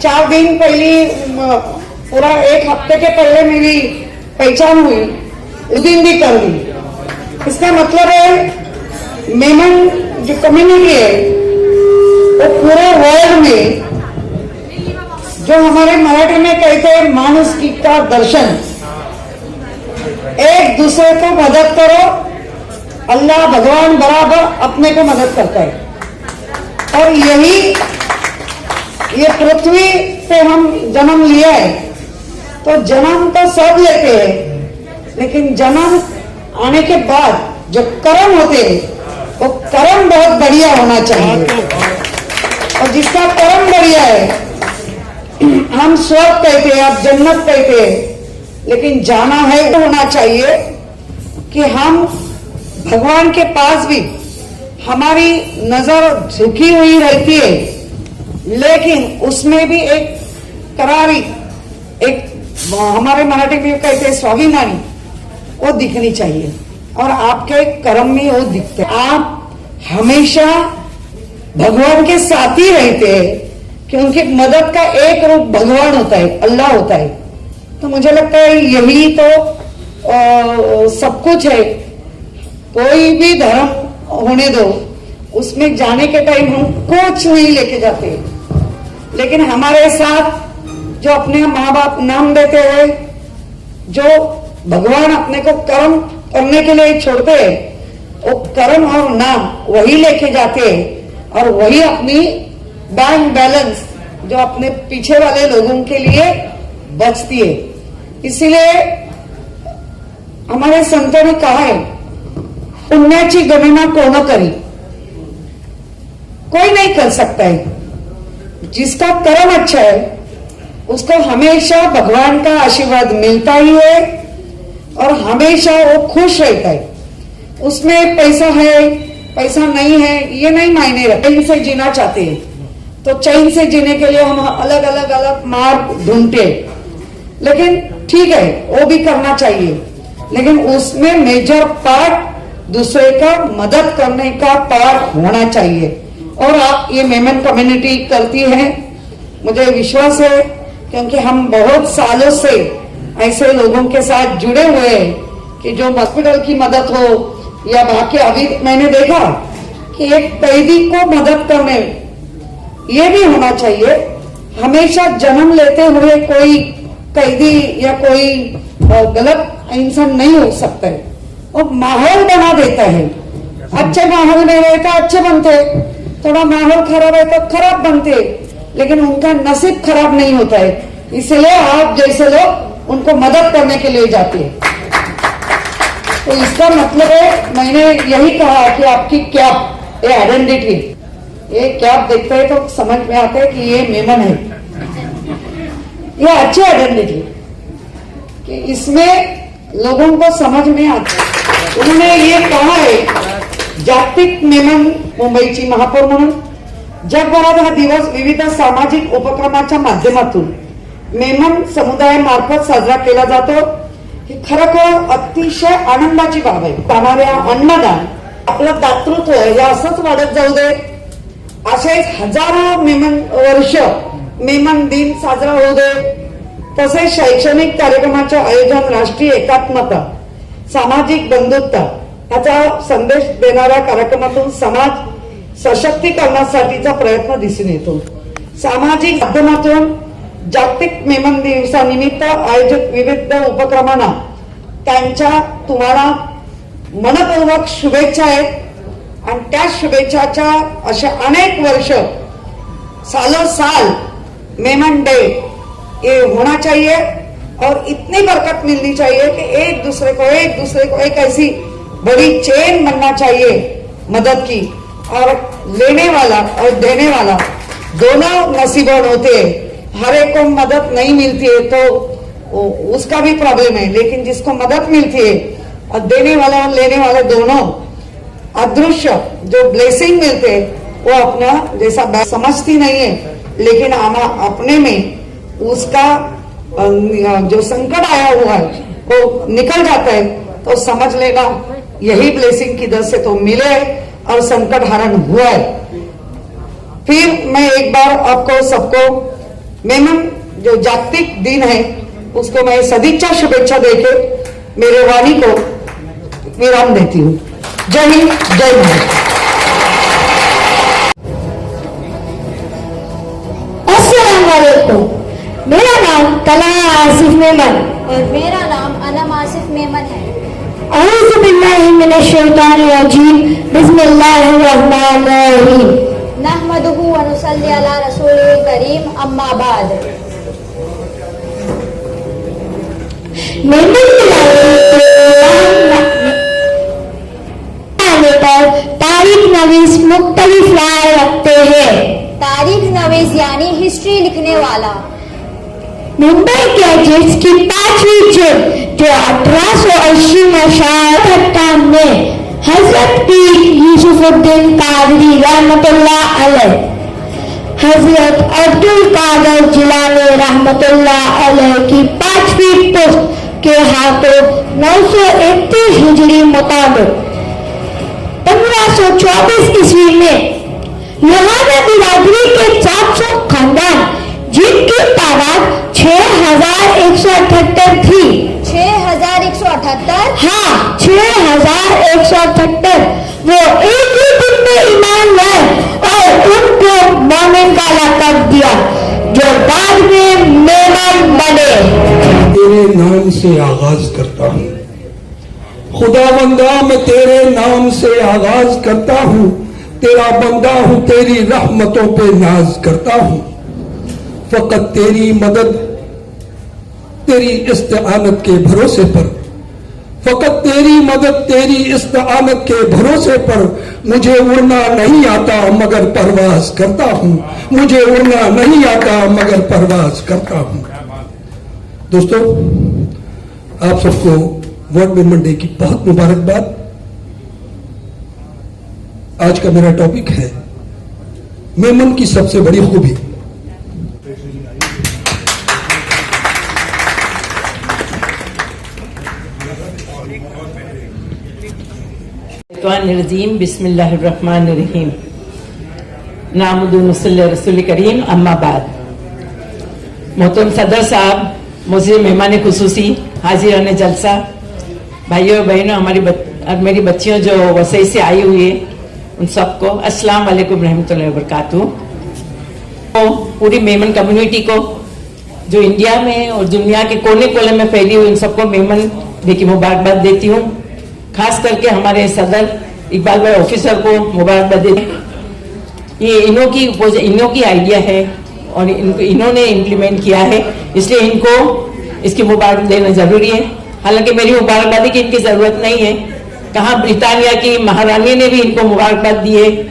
4 दिन पहले पूरा 1 हफ्ते के पहले मेरी पहचान हुई, उस दिन भी कर दी। इसका मतलब है मेमन जो कम्युनिटी है वो पूरे वर्ल्ड में, जो हमारे मराठी में कहते हैं मानुष की का दर्शन, एक दूसरे को मदद करो, अल्लाह भगवान बराबर अपने को मदद करता है। और यही ये पृथ्वी पे हम जन्म लिया है, तो जन्म तो सब लेते हैं, लेकिन जन्म आने के बाद जो कर्म होते हैं वो कर्म बहुत बढ़िया होना चाहिए। और जिसका कर्म बढ़िया है, हम स्वर्ग कहते हैं, आप जन्नत कहते हैं, लेकिन जाना है वो होना चाहिए कि हम भगवान के पास भी हमारी नजर झुकी हुई रहती है, लेकिन उसमें भी एक करारी, एक हमारे मराठी में कहते हैं स्वाभिमानी, वो दिखनी चाहिए। और आपके कर्म में वो दिखते, आप हमेशा भगवान के साथ ही रहते हैं, क्योंकि मदद का एक रूप भगवान होता है, अल्लाह होता है। तो मुझे लगता है यही तो सब कुछ है। कोई भी धर्म होने दो, उसमें जाने के टाइम हम कुछ नहीं लेके जाते, लेकिन हमारे साथ जो अपने माँ बाप नाम देते हैं, जो भगवान अपने को कर्म करने के लिए छोड़ते हैं, वो कर्म और नाम वही लेके जाते हैं, और वही अपनी बैंक बैलेंस जो अपने पीछे वाले लोगों के लिए बचती है। इसीलिए हमारे संतों ने कहा है, पुण्याची गणना कोण करी, कोई नहीं कर सकता है। जिसका कर्म अच्छा है उसको हमेशा भगवान का आशीर्वाद मिलता ही है, और हमेशा वो खुश रहता है। उसमें पैसा है पैसा नहीं है ये नहीं मायने रखते। चैन से जीना चाहते हैं तो चैन से जीने के लिए हम अलग अलग मार्ग ढूंढते, लेकिन ठीक है वो भी करना चाहिए, लेकिन उसमें मेजर पार्ट दूसरे का मदद करने का पार्ट होना चाहिए। और आप ये मेमन कम्युनिटी करती है, मुझे विश्वास है, क्योंकि हम बहुत सालों से ऐसे लोगों के साथ जुड़े हुए हैं कि जो हॉस्पिटल की मदद हो या बाकी। अभी मैंने देखा कि एक कैदी को मदद करने ये भी होना चाहिए। हमेशा जन्म लेते हुए कोई कैदी या कोई गलत इंसान नहीं हो सकता है, और माहौल बना देता है। अच्छे माहौल में रहता अच्छे बनते, थोड़ा माहौल खराब है तो खराब बनते, लेकिन उनका नसीब खराब नहीं होता है। इसलिए आप जैसे लोग उनको मदद करने के लिए जाते हैं। तो इसका मतलब है, मैंने यही कहा कि आपकी कैप, ये आइडेंटिटी, ये कैप देखते हैं तो समझ में आता है कि ये मेमन है। ये अच्छी आइडेंटिटी कि इसमें लोगों को समझ में आता है। उन्होंने ये कहा है, जागतिक मेमन मुंबईची महापौर म्हणून जगभरात हा दिवस विविध सामाजिक उपक्रमाच्या माध्यमातून मेमन समुदायामार्फत साजरा केला जातो। ही खरोखर अतिशय आनंदाची बाब आहे। जाणाऱ्या अन्नदान, आपलं दातृत्व हे असंच वाढत जाऊ दे, असेच हजारो मेमन वर्ष मेमन दिन साजरा होऊ दे। तसेच शैक्षणिक कार्यक्रमाचे आयोजन, राष्ट्रीय एकात्मता, सामाजिक बंधुत्व याचा संदेश देणाऱ्या कार्यक्रमातून समाज सशक्तीकरणासाठीचा प्रयत्न दिसून येतो। सामाजिक माध्यमातून जागतिक मेमन दिवसानिमित्त आयोजित विविध उपक्रमांना त्यांच्या तुम्हाला मनपूर्वक शुभेच्छा आहेत। आणि त्या शुभेच्छाच्या अशा अनेक वर्ष, सालों साल मेमन डे ये होना चाहिए, और इतनी बरकत मिलनी चाहिए कि एक दूसरे को एक ऐसी बड़ी चेन बनना चाहिए मदद की, और लेने वाला और देने वाला दोनों नसीबन होते हैं। हर एक को मदद नहीं मिलती है तो उसका भी प्रॉब्लम है, लेकिन जिसको मदद मिलती है और देने वाला और लेने वाले दोनों अदृश्य जो ब्लेसिंग मिलते हैं वो अपना जैसा समझती नहीं है, लेकिन अपने में उसका जो संकट आया हुआ है वो निकल जाता है। तो समझ लेना यही ब्लेसिंग किधर से तो मिले और संकट हरण हुआ है। फिर मैं एक बार आपको सबको मेमन जो जागतिक दिन है उसको मैं सदिच्छा शुभेच्छा देके मेरे वाणी को विराम देती हूँ। जय हिंद, जय भारत। अस्सलामुअलैकुम। मेरा नाम तलहा आसिफ मेमन और मेरा नाम अनम आसिफ मेमन है। औज़ु बिल्लाहि मिनश शैतानिर रजीम। बिस्मिल्लाहिर रहमानिर रहीम। नहमदुहु व नुसल्ली अला रसूलिल करीम, अम्मा बाद। मेमन पर तारीख नवीस मुख्तलिफ राय रखते हैं। तारीख नवीस यानी हिस्ट्री लिखने वाला। मुंबई गैजेट्स की 5वीं जून जो 1880 में शायद में हजरत पीर यूसुफुद्दीन कादरी रहमतुल्लाह अलैह, हजरत अब्दुल कादर जिलानी रहमतुल्लाह अलैह की 5वीं पुस्त के हाथों 931 हिजरी मुताबिक 1524 ईस्वी में लोहाना बिरादरी के 400 खानदान जिनकी तादाद 6178 थी। 6178? हाँ, 6178। वो एक ही दिन में ईमान लाए और उनको मोमिन का लक़ब दिया, जो बाद में मेमन बने। तेरे नाम से आगाज करता हूँ खुदावंदा, मैं तेरे नाम से आगाज करता हूँ। तेरा बंदा हूँ, तेरी रहमतों पे नाज करता हूँ। फकत तेरी मदद, तेरी इस्तानत के भरोसे पर, फकत तेरी मदद, तेरी इस्तानत के भरोसे पर मुझे उड़ना नहीं आता मगर परवाज करता हूँ। मुझे उड़ना नहीं आता मगर परवाज करता हूँ। दोस्तों, आप सबको वर्ल्ड मेमन डे की बहुत मुबारकबाद। आज का मेरा टॉपिक है मेमन की सबसे बड़ी खूबी। रजीम बिस्मिल्लाहिर्रहमानिर्रहीम। नामुदुन्नुसल्ली रसूल करीम, अम्मा बाद। मोहतरम सदर साहब, मुझे मेहमान खुसूसी, हाजिर ने जलसा, भाइयों बहनों, मेरी बच्चियों जो वसई से आई हुई है, उन सबको अस्सलाम वालेकुम रहमतुल्लाहि व बरकातुहू। तो पूरी मेमन कम्युनिटी को जो इंडिया में और दुनिया के कोने कोने में फैली हुई, उन सबको मेमन डे की मुबारकबाद देती हूँ। खास करके हमारे सदर इकबाल भाई ऑफिसर को मुबारकबाद देती। ये इन्हों की आइडिया है और इन्होंने इम्प्लीमेंट किया है, इसलिए इनको इसकी मुबारक देना जरूरी है। हालांकि मेरी मुबारकबादी की इनकी जरूरत नहीं है। कहाँ ब्रिटानिया की महारानी ने भी इनको मुबारकबाद दी है,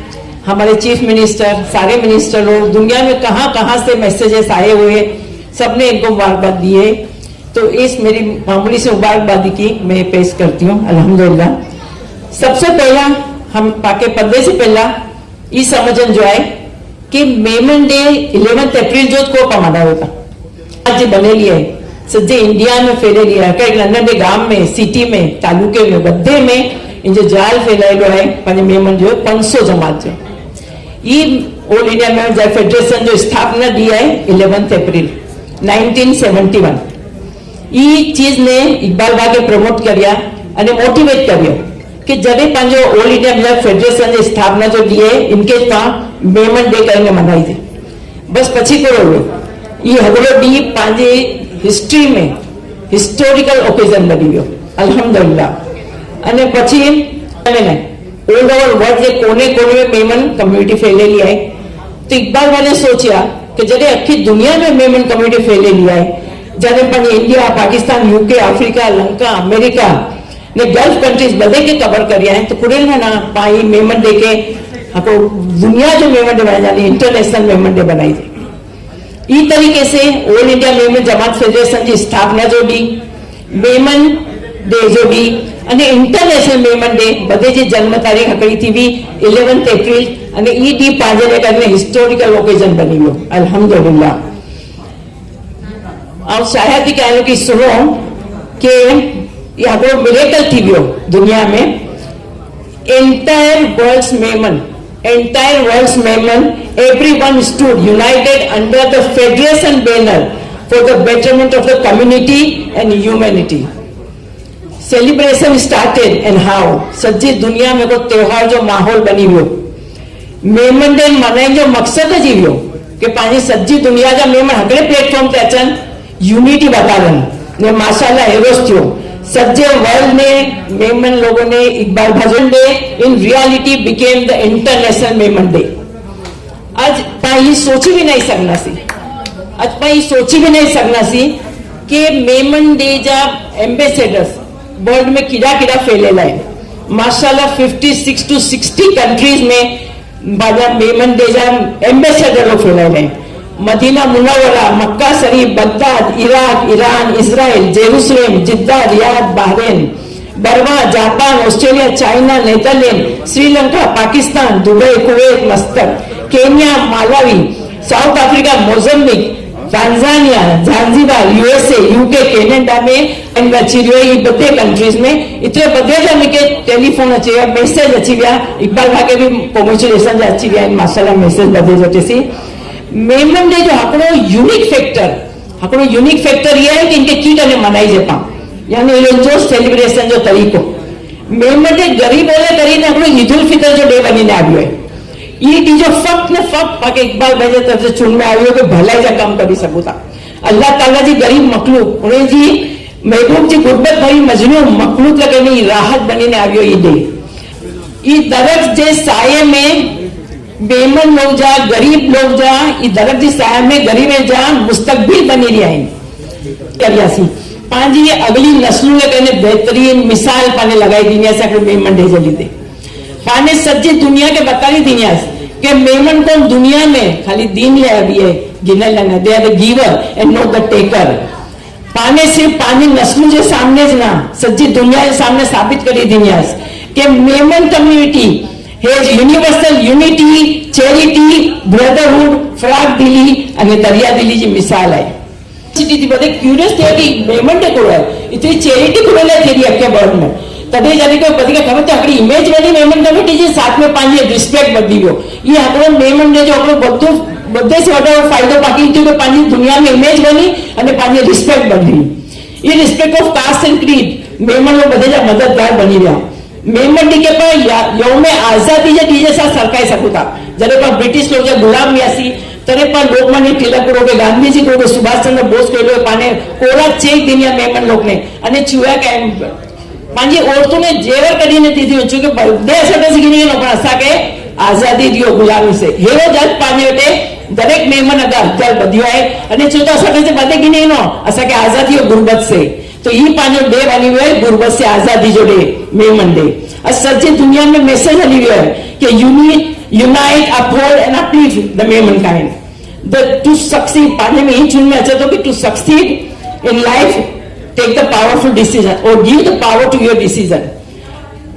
हमारे चीफ मिनिस्टर, सारे मिनिस्टर लोग, दुनिया में कहाँ कहाँ से मैसेजेस आए हुए, सबने इनको मुबारकबाद दी है। तो इस मेरी मामूली से मुबारकबादी की मैं पेश करती हूँ अल्हम्दुलिल्लाह। सबसे पहला हम पाके पर्दे से पहला ये समझन जो है कि मेमन डे 11 अप्रैल जो को मना होता आज बने लिए सज्जे इंडिया में फैले लिया कई नंढे गांव में, सिटी में, तालुके में, बधे में इन जो जाल फैलायेलो है पंहिंजे मेमन जो 500 जमात जो ये ऑल इंडिया मेमन जाल फेडरेशन जो स्थापना दी है 11 अप्रैल 1971। ये चीज ने इकबाल भाई के प्रमोट करिया અને मोटिवेट करियो कि जब पंहिंजो ऑल इंडिया मेमन फेडरेशन जी स्थापना जो दी है इनके मेमन डे कहीं मनाई थी। बस पछी पूरो हुए ये हगड़ो डी पंहिंजे हिस्ट्री में हिस्टोरिकल ओकेजन बनी वियो अल्हम्दुलिल्लाह। અને પછી ऑल ओवर वर्ल्ड के कोने कोने में मेमन कम्युनिटी फैलेली है। तो इकबाल भाई ने सोचा कि जब अखी दुनिया में मेमन कम्युनिटी फैलेली है, जब India, Pakistan, UK, Africa, Lanka, America ने गल्फ कंट्रीज बधे के कवर करिया है, तो कुड़े ना पाई मेमन डे के आपको दुनिया जो मेमन डे बनाई जाती इंटरनेशनल मेमन डे बनाई थी। ई तरीके से ऑल इंडिया मेमन जमात फेडरेशन की स्थापना जो डी मेमन डे जो डी અને इंटरनेशनल मेमन डे बधे जी जन्म तारीख हकड़ी थी भी 11 एप्रिल અને ई डी पांजने करने हिस्टोरिकल ओकेजन बनी वियो अल्हम्दुलिल्लाह। और शायद ही कहलो कि सुनो कि ये हको मिरेकल थी वियो दुनिया में entire world's Memon entire world's Memon, everyone stood united under the Federation banner for the betterment of the community and humanity. Celebration started and how? सज्जी दुनिया में को त्योहार जो माहौल बनी हुई मेमन डे मनाई जो मकसद जी वियो कि पानी सज्जी दुनिया जा मेमन हकड़े प्लेटफॉर्म ते अचन यूनिटी बतावन ने माशाल्लाह हेरोस थियो सज्जे वर्ल्ड ने मेमन लोगों ने इकबाल भजन day in reality became the international Memon day आज पाई सोची भी नहीं सकना सी आज पाई सोची भी नहीं सकना सी कि मेमन डे जा एम्बेसडर्स वर्ल्ड में किड़ा किड़ा फैलेला है माशाल्लाह 56 to 60 कंट्रीज में बाजा मेमन डे जा एम्बेसडर फैलेला है मदीना मुनव्वरा मक्का शरीफ Baghdad Iraq Iran Israel Jerusalem Jeddah Riyadh Bahrain Burma Japan Australia China Netherlands Sri Lanka Pakistan Dubai Kuwait Muscat Kenya Malawi South Africa Mozambique Tanzania Zanzibar USA UK Canada में इन ये बड़े कंट्रीज में इतने बड़े जन के टेलीफोन अच्छी गया मैसेज अच्छी गया इकबाल भाई के भी कॉन्ग्रेचुलेशन अच्छी गया इन माशाल्लाह मैसेज बदे जटे सी मेमन डे जो हकड़ो यूनिक फैक्टर ये है कि इनके की करने मनाई जेपा यानी ये जो सेलिब्रेशन जो तरीको मेमन डे गरीब वाले करीने हकड़ो ईद उल फितर जो डे बनी ने आयो है ये जो फक्त ने फक्त पाके इकबाल भाई तरफ से चुन में आयो कि भलाई जा काम करी सकू था अल्लाह ताला जी गरीब मखलूक उन्हें जी महबूब जी गुर्बत भरी मजलूम मखलूक लगे नहीं राहत बनी ने आयो ये डे ये दरख्त जे साये में बेमन लोग जा गरीब लोग जा ये दरख्त जे साये में गरीब जा मुस्तकबिल बनी रही है करियासी पांजी ये अगली नस्लों के कहने बेहतरीन मिसाल पाने लगाई दुनिया से अगर मेमन डे जली दे पाने सज्जी दुनिया के बता रही दुनिया के मेमन को दुनिया में खाली दीन ले अभी है गिनल लेना they are the giver and not the taker पाने सिर्फ पानी नस्लों के सामने ज ना सज्जी दुनिया के सामने साबित करी दुनिया के Memon community has universal unity charity brotherhood फ्राग दिली અને દરિયા દિલી जी मिसाल है सिटी थी बड़े क्यूरियस थे कि मेमन डे को है इतनी चैरिटी को ले थी अक्के वर्ल्ड में तभी जाने को पति का खबर तो अगली इमेज बनी मेमन कमिटी जी साथ में पांच रिस्पेक्ट बदली हो ये हकड़ो मेमन डे जो हकड़ो બધું બધે से वडो फायदो बाकी थी कि पांच दुनिया में इमेज बनी અને पांच रिस्पेक्ट बदली ये respect of caste and creed Memon लोग બધે जा मददगार बनी रहा मेमन डे के पर यौम आजादी जे डीजे साथ सरकाई सकता जरे पर ब्रिटिश लोग जो गुलाम यासी तरे पर लोकमान्य टिलक को गांधी जी को सुभाष चंद्र बोस को पाने कोरा चेक दुनिया मेमन लोग ने અને છુયા કે पांजी औरतों ने जेवर करी ने दीदी हो चुके बर्थडे असटे से गिनी नो पण असा के आजादी दियो गुलामी से हेरो जज पाने बेटे दरेक मेमन अगर जल बदियो है અને છોટા असटे से बदे गिनी नो असा के आजादी और गुरबत से तो ये पांचो डे बनी हुई है गुरबत से आजादी जो डे मेमन डे और सच्ची दुनिया में मैसेज हली हुई है कि unite uphold and uplift the Memon kind the to succeed पाने में ही चुन में अच्छा तो कि to succeed in life take the powerful decision or give the power to your decision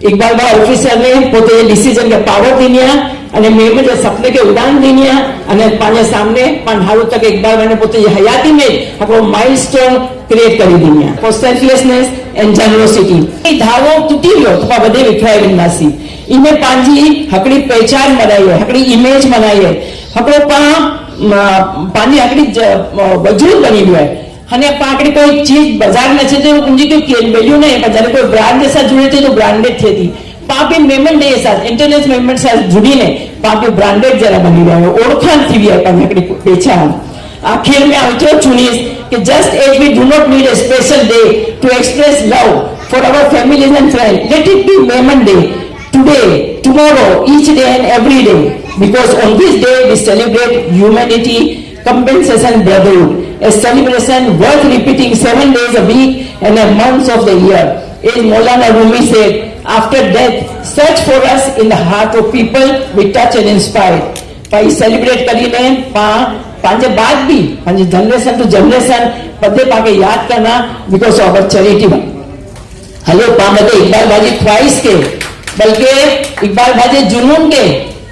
Iqbal भाई ऑफिसर ने पोते डिसीजन के पावर दिनिया અને મેમન જે સપને के उड़ान दिनिया અને पाने सामने पण हारू तक इकबाल भाई ने पोते हयाती में આપણો माइलस्टोन क्रिएट કરી दिनिया for selflessness and generosity એ ધાવો તૂટી ગયો તો બધે વિખરાઈ વિનાસી इने पांजी हकड़ी पहचान बनाई है हकड़ी इमेज बनाई है हकड़ो पानी हकड़ी वजूद बनी हुई है અને પાકડી કોઈ ચીજ બજાર में છે તો उनकी कोई वैल्यू नहीं है जब कोई ब्रांड के साथ जुड़े थे तो ब्रांडेड थे थी पापी मेमन डे साथ इंटरनेशनल मेमन साथ जुड़ी ने पापी ब्रांडेड जरा बनी रहे ओळखाण थी भी है पाकड़ी पहचान आखिर में आवतो चुनीस कि just as we do not need a special day to express love for our families and friends let it be Memon day today tomorrow each day and every day because on this day we celebrate humanity compensation brotherhood a celebration worth repeating 7 days a week and a month of the year as Maulana Rumi said after death search for us in the heart of people we touch and inspire by celebrate કરીને પાંચે બાદ भी પાંચે generation to generation पदे पाके याद करना because of our charity hello पामदे इकबाल भाजी ख्वाहिश के बल्कि इकबाल भाजी जुनून के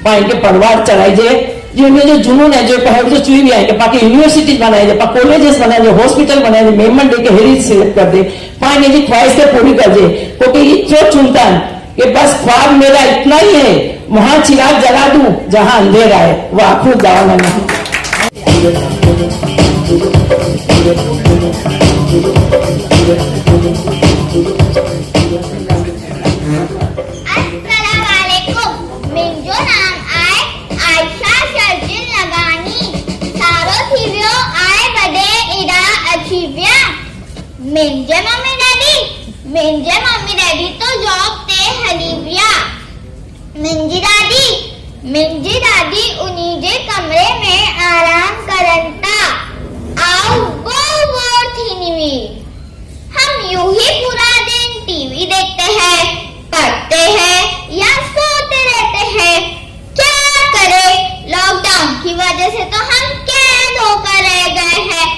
पाए के परवार चढ़ाई जे जिनमें जो जुनून है जो पहले जो चुई भी है कि पाकि यूनिवर्सिटीज बनाए जाए पाकि कॉलेजेस बनाए जाए हॉस्पिटल बनाए जाए मेमन डे के हेरिटेज सिलेक्ट कर दे पानी की ख्वाहिश से पूरी कर दे क्योंकि इतना चुनता है कि बस ख्वाब मेरा इतना ही है वहां चिराग जला दूं जहां अंधेरा है, वो आखो जाओ नहीं। अस्सलामुअलैकुम। मुंहिंजो नाम आहे आयशा शर्जिन लगानी। सारो थी वियो आहे वॾे एॾा अची विया। मुंहिंजे मम्मी डैडी तो जॉब ते हली विया। मुंहिंजी दादी उन्ही जे कमरे में आराम करन था। आओ बोर थीनी हुई। हम यूं ही पूरा दिन टीवी देखते हैं, पढ़ते हैं या सोते रहते हैं। क्या करें, लॉकडाउन की वजह से तो हम कैद होकर रह गए हैं।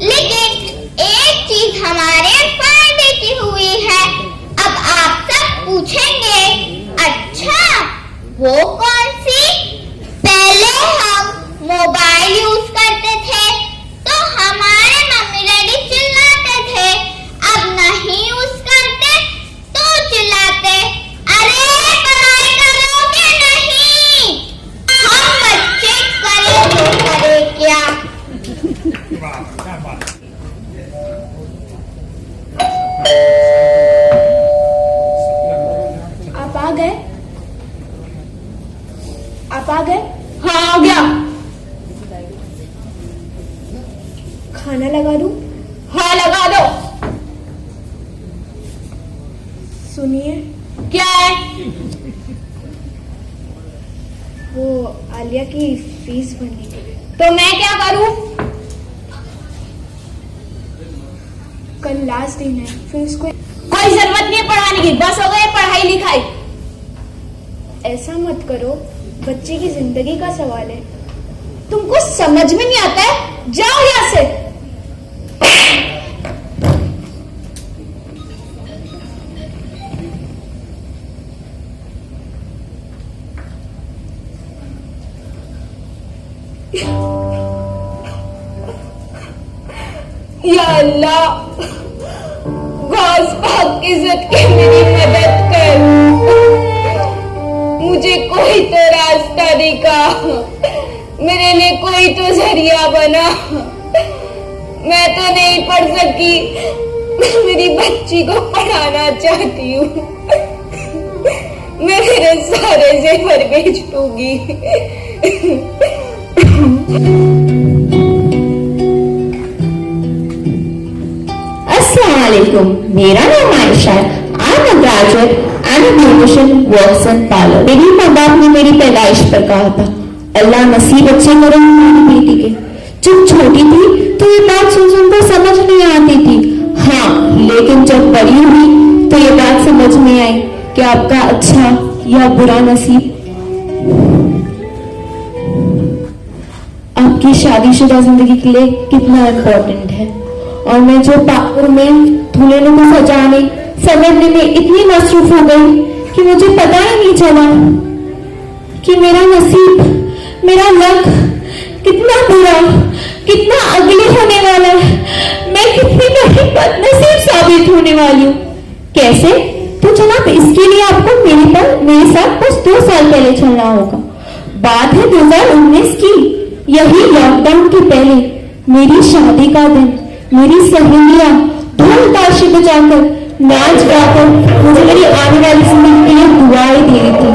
लेकिन एक चीज हमारे फायदे की हुई है। अब आप सब पूछेंगे, अच्छा वो कौन सी? पहले हम मोबाइल यूज करते थे तो हमारे मम्मी डैडी चिल्लाते थे। अब नहीं यूज करते तो चिल्लाते, अरे पढ़ाई करोगे नहीं। हम बच्चे करें तो करें क्या। आप आ गए? हाँ आ गया। खाना लगा दूं? हाँ लगा दो। सुनिए। क्या है? वो आलिया की फीस भरनी है। तो मैं क्या करूं? कल लास्ट दिन है, फिर उसको कोई जरूरत नहीं है पढ़ाने की, बस हो गई पढ़ाई लिखाई। ऐसा मत करो, बच्चे की जिंदगी का सवाल है। तुमको समझ में नहीं आता है? जाओ यहाँ से। या अल्लाह, गौस पाक की इज्जत के मेरी मदद कर। मुझे कोई तो रास्ता दिखा, मेरे लिए कोई तो जरिया बना। मैं तो नहीं पढ़ सकी, मैं मेरी बच्ची को पढ़ाना चाहती हूँ। मैं मेरे सारे जेवर बेच दूंगी। Assalamualaikum. मेरा नाम आयशा है। I'm a graduate and a beautician works in parlor. मेरी माँ बाप ने मेरी पैदाइश पर कहा था, अल्लाह नसीब अच्छे करे मेरी बेटी के। जब छोटी थी तो ये बात सुनकर समझ नहीं आती थी। हाँ, लेकिन जब बड़ी हुई तो ये बात समझ में आई कि आपका अच्छा या बुरा नसीब आपकी शादीशुदा जिंदगी के लिए कितना इम्पोर्टेंट है। और मैं जो पापुर में दुल्हनों को सजाने समझने में इतनी मसरूफ हो गई कि मुझे पता ही नहीं चला कि मेरा नसीब, मेरा लक कितना बुरा, कितना अगले होने वाला है। मैं कितनी बड़ी बदनसीब साबित होने वाली हूँ। कैसे? तो जनाब, इसके लिए आपको मेरे साथ बस 2 साल पहले चलना होगा। बात है 2019 की। यही लॉकडाउन के पहले मेरी शादी का दिन मेरी सहेलियां ढोल ताशे बजाकर नाच गाकर मुझे मेरी आने वाली जिंदगी के लिए दुआएं दे रही थी।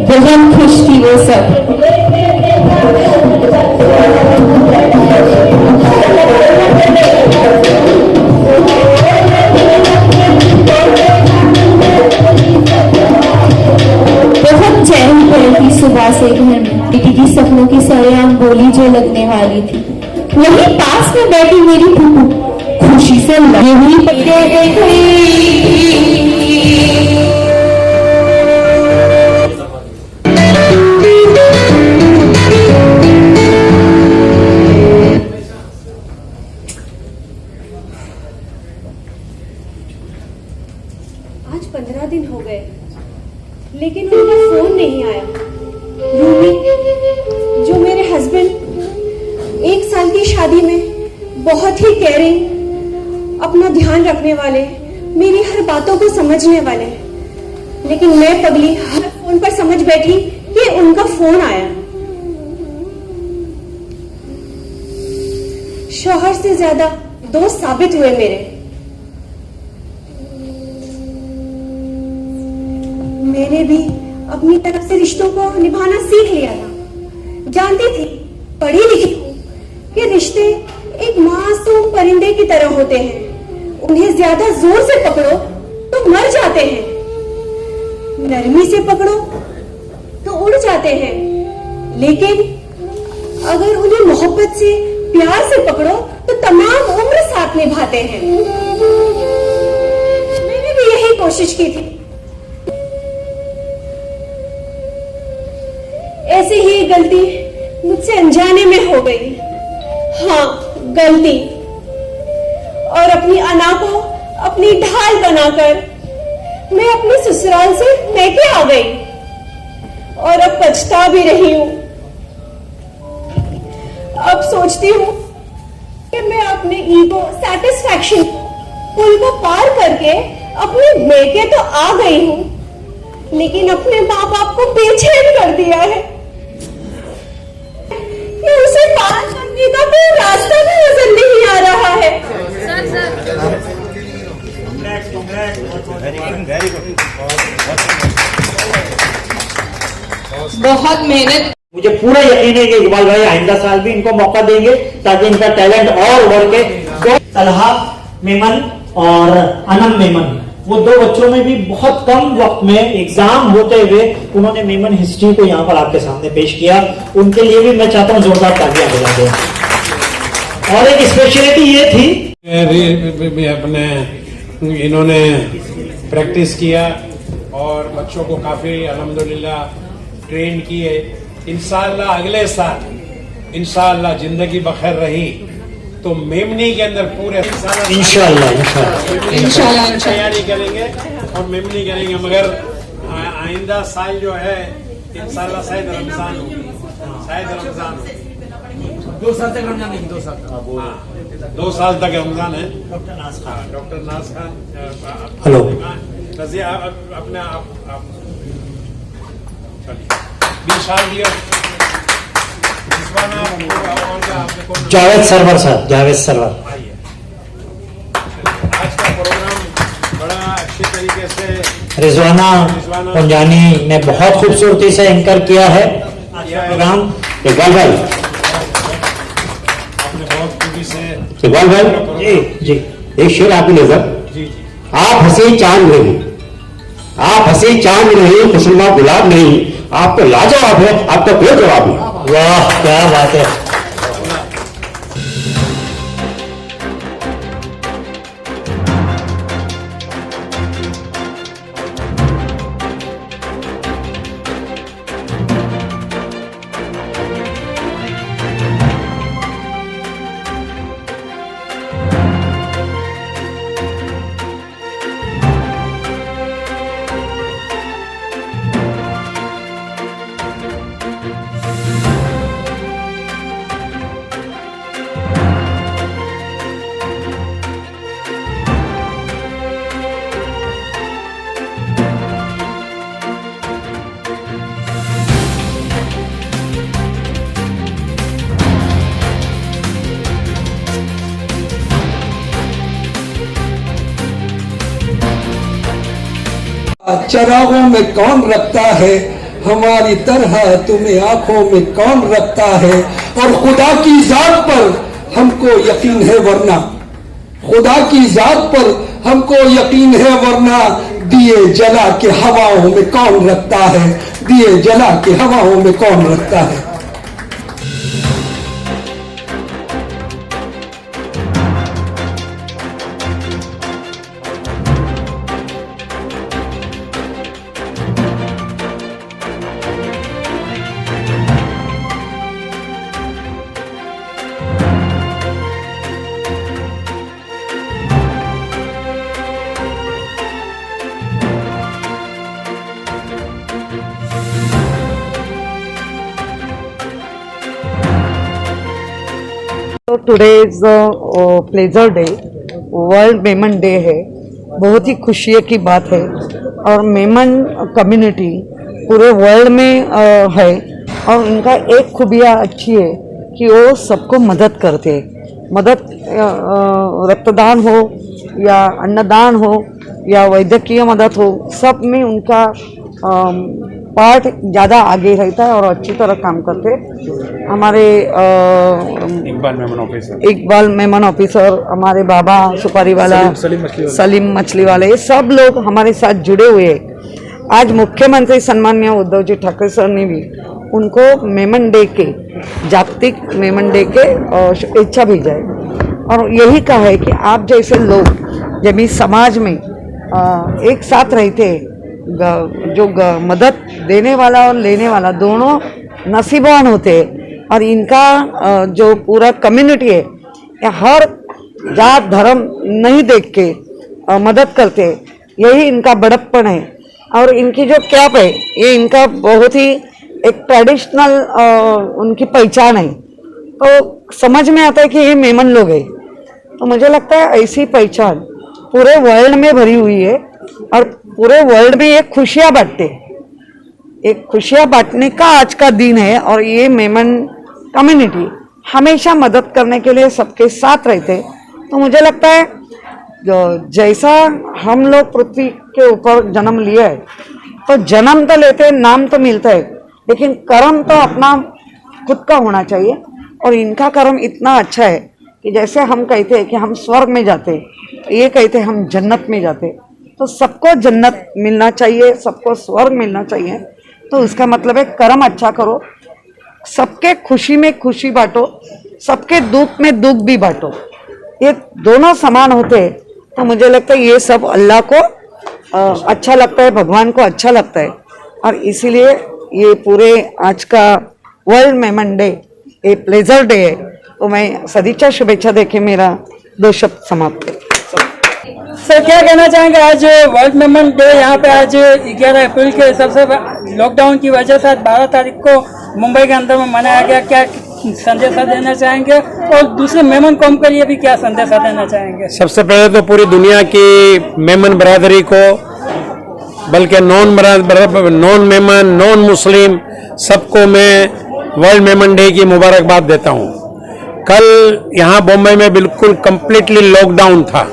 बहुत खुश थी वो सब। बहुत चहल पहल थी सुबह से घर में। बेटी की सपनों की सरेआम बोली जो लगने वाली थी, वही पास में बैठी मेरी फूफू खुशी से लगी हुई आज 15 दिन हो गए, लेकिन उनका फोन नहीं आया। रूमी, जो मेरे हस्बैंड 1 साल की शादी में बहुत ही केयरिंग, अपना ध्यान रखने वाले, मेरी हर बातों को समझने वाले, लेकिन मैं पगली हर फोन पर समझ बैठी कि कि उनका फोन आया। शौहर से ज्यादा दोस्त साबित हुए मेरे। मैंने भी अपनी तरफ से रिश्तों को निभाना सीख लिया था। जानती थी, पढ़ी लिखी हूं कि रिश्ते एक मासूम परिंदे की तरह होते हैं। उन्हें ज्यादा जोर से पकड़ो तो मर जाते हैं, नरमी से पकड़ो तो उड़ जाते हैं, लेकिन अगर उन्हें मोहब्बत से, प्यार से पकड़ो तो तमाम उम्र साथ निभाते हैं। मैंने भी यही कोशिश की थी। ऐसी ही गलती मुझसे अनजाने में हो गई। हाँ, गलती। और अपनी अना को अपनी ढाल बनाकर मैं अपने ससुराल से मैके आ गई और अब पछता भी रही हूं। अब सोचती हूं कि मैं अपने ईगो सैटिस्फैक्शन पुल को पार करके अपने मैके तो आ गई हूं, लेकिन अपने माँ बाप को बेचैन कर दिया है कि उसे पार करने का कोई रास्ता भी नजर नहीं आ रहा है। बहुत मेहनत। मुझे पूरा यकीन है कि इकबाल भाई आइंदा साल भी इनको मौका देंगे ताकि इनका टैलेंट और उभर के। तलहा मेमन और अनम मेमन, वो दो बच्चों में भी बहुत कम वक्त में एग्जाम होते हुए उन्होंने मेमन हिस्ट्री को यहाँ पर आपके सामने पेश किया। उनके लिए भी मैं चाहता हूँ जोरदार तालियां बजा दें। और एक स्पेशलिटी ये थी, अपने इन्होंने प्रैक्टिस किया और बच्चों को काफी अल्हम्दुलिल्लाह ट्रेन किए। इंशाअल्लाह अगले साल इंशाअल्लाह जिंदगी बखैर रही तो मेमनी के अंदर पूरे इंशाअल्लाह तैयारी करेंगे और मेमनी करेंगे। मगर आइंदा साल जो है इंशाअल्लाह शायद रमजान हो, शायद रमजान हो। 2 साल तक रमजान नहीं, 2 साल 2 साल तक रमजान है। डॉक्टर नाज खान, हेलो, रजिया अपने आप 20 साल दिया। जावेद सरवर साहब, जावेद सरवर। आज का प्रोग्राम बड़ा अच्छे तरीके से रिजवाना पंजानी ने बहुत खूबसूरती से एंकर किया है प्रोग्राम। इकबाल भाई, आपने बहुत खूबी से। इकबाल भाई जी जी, एक शेर आपकी नजर। जी जी, आप हंसी चांद नहीं, आप हंसी चांद नहीं, खुशनुमा गुलाब नहीं, आप तो लाजवाब है, आप तो बेजवाब है। वाह, क्या बात है। चरागों में कौन रखता है, हमारी तरह तुम्हें आंखों में कौन रखता है। और खुदा की जात पर हमको यकीन है वरना, खुदा की जात पर हमको यकीन है वरना, दिए जला के हवाओं में कौन रखता है, दिए जला के हवाओं में कौन रखता है। तो today is pleasure day, world Memon day है। बहुत ही खुशी की बात है और मेमन कम्युनिटी पूरे वर्ल्ड में है। और उनका एक खूबिया अच्छी है कि वो सबको मदद करते हैं। मदद रक्तदान हो या अन्नदान हो या वैद्यकीय मदद हो, सब में उनका पार्ट ज़्यादा आगे रहता है और अच्छी तरह काम करते हैं। हमारे इकबाल मेमन ऑफिसर, हमारे बाबा सुपारी वाला, सलीम मछली वाले, ये सब लोग हमारे साथ जुड़े हुए हैं। आज मुख्यमंत्री सम्माननीय उद्धव जी ठाकरे सर ने भी उनको मेमन डे के, जागतिक मेमन डे के शुभेच्छा भेजा है और यही कहा है कि आप जैसे लोग जब इस समाज में एक साथ रहते हैं, जो मदद देने वाला और लेने वाला दोनों नसीबवान होते हैं और इनका जो पूरा कम्युनिटी है, ये हर जात धर्म नहीं देख के मदद करते, यही इनका बड़प्पन है। और इनकी जो कैप है, ये इनका बहुत ही एक ट्रेडिशनल उनकी पहचान है, तो समझ में आता है कि ये मेमन लोग हैं। तो मुझे लगता है ऐसी पहचान पूरे वर्ल्ड में भरी हुई है और पूरे वर्ल्ड में ये खुशियाँ बांटते, एक खुशियाँ बांटने का आज का दिन है। और ये मेमन कम्युनिटी हमेशा मदद करने के लिए सबके साथ रहते। तो मुझे लगता है जैसा हम लोग पृथ्वी के ऊपर जन्म लिया है, तो जन्म तो लेते हैं, नाम तो मिलता है, लेकिन कर्म तो अपना खुद का होना चाहिए। और इनका कर्म इतना अच्छा है कि जैसे हम कहते हैं कि हम स्वर्ग में जाते, तो ये कहते हैं हम जन्नत में जाते। तो सबको जन्नत मिलना चाहिए, सबको स्वर्ग मिलना चाहिए। तो उसका मतलब है कर्म अच्छा करो, सबके खुशी में खुशी बांटो, सबके दुख में दुख भी बांटो, ये दोनों समान होते हैं। तो मुझे लगता है ये सब अल्लाह को अच्छा लगता है, भगवान को अच्छा लगता है। और इसीलिए ये पूरे आज का वर्ल्ड मेमन डे ये प्लेजर डे है। तो मैं सदिच्छा शुभेच्छा देके मेरा 2 शब्द समाप्त करती हूँ। सर क्या कहना चाहेंगे, आज वर्ल्ड मेमन डे यहाँ पे आज 11 अप्रैल के सबसे लॉकडाउन की वजह से 12 तारीख को मुंबई के अंदर में मनाया गया, क्या संदेश देना चाहेंगे और दूसरे मेमन कौम के लिए भी क्या संदेश देना चाहेंगे? सबसे पहले तो पूरी दुनिया की मेमन बरादरी को, बल्कि नॉन मेमन, नॉन मुस्लिम, सबको मैं वर्ल्ड मेमन डे की मुबारकबाद देता हूँ। कल यहाँ बॉम्बे में बिल्कुल कंप्लीटली लॉकडाउन था,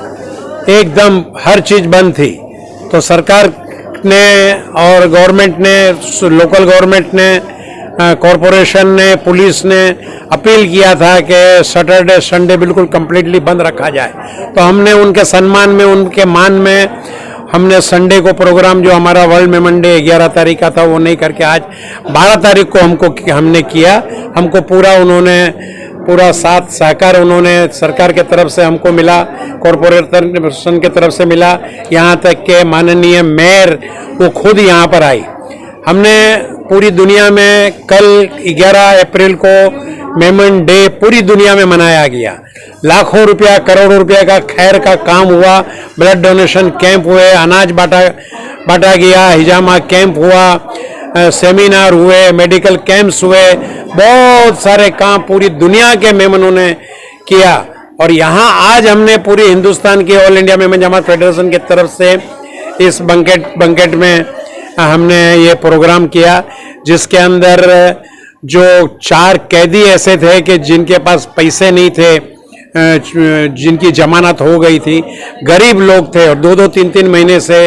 एकदम हर चीज़ बंद थी। तो सरकार ने और गवर्नमेंट ने, लोकल गवर्नमेंट ने, कॉरपोरेशन ने, पुलिस ने अपील किया था कि सैटरडे संडे बिल्कुल कंप्लीटली बंद रखा जाए। तो हमने उनके सम्मान में, उनके मान में हमने संडे को प्रोग्राम जो हमारा वर्ल्ड मेमन डे 11 तारीख का था वो नहीं करके आज 12 तारीख को हमने किया। हमको पूरा साथ सहकार उन्होंने सरकार के तरफ से हमको मिला, कॉरपोरेशन के तरफ से मिला, यहाँ तक के माननीय मेयर वो खुद यहाँ पर आई। हमने पूरी दुनिया में कल 11 अप्रैल को मेमन डे पूरी दुनिया में मनाया गया। लाखों रुपया, करोड़ों रुपया का खैर का काम हुआ, ब्लड डोनेशन कैंप हुए, अनाज बांटा गया, हिजामा कैंप हुआ, सेमिनार हुए, मेडिकल कैंप्स हुए, बहुत सारे काम पूरी दुनिया के मेमनों ने किया। और यहाँ आज हमने पूरी हिंदुस्तान की ऑल इंडिया मेमन जमात फेडरेशन की तरफ से इस बंकेट में हमने ये प्रोग्राम किया, जिसके अंदर जो 4 कैदी ऐसे थे कि जिनके पास पैसे नहीं थे, जिनकी जमानत हो गई थी, गरीब लोग थे और 2-2, 3-3 महीने से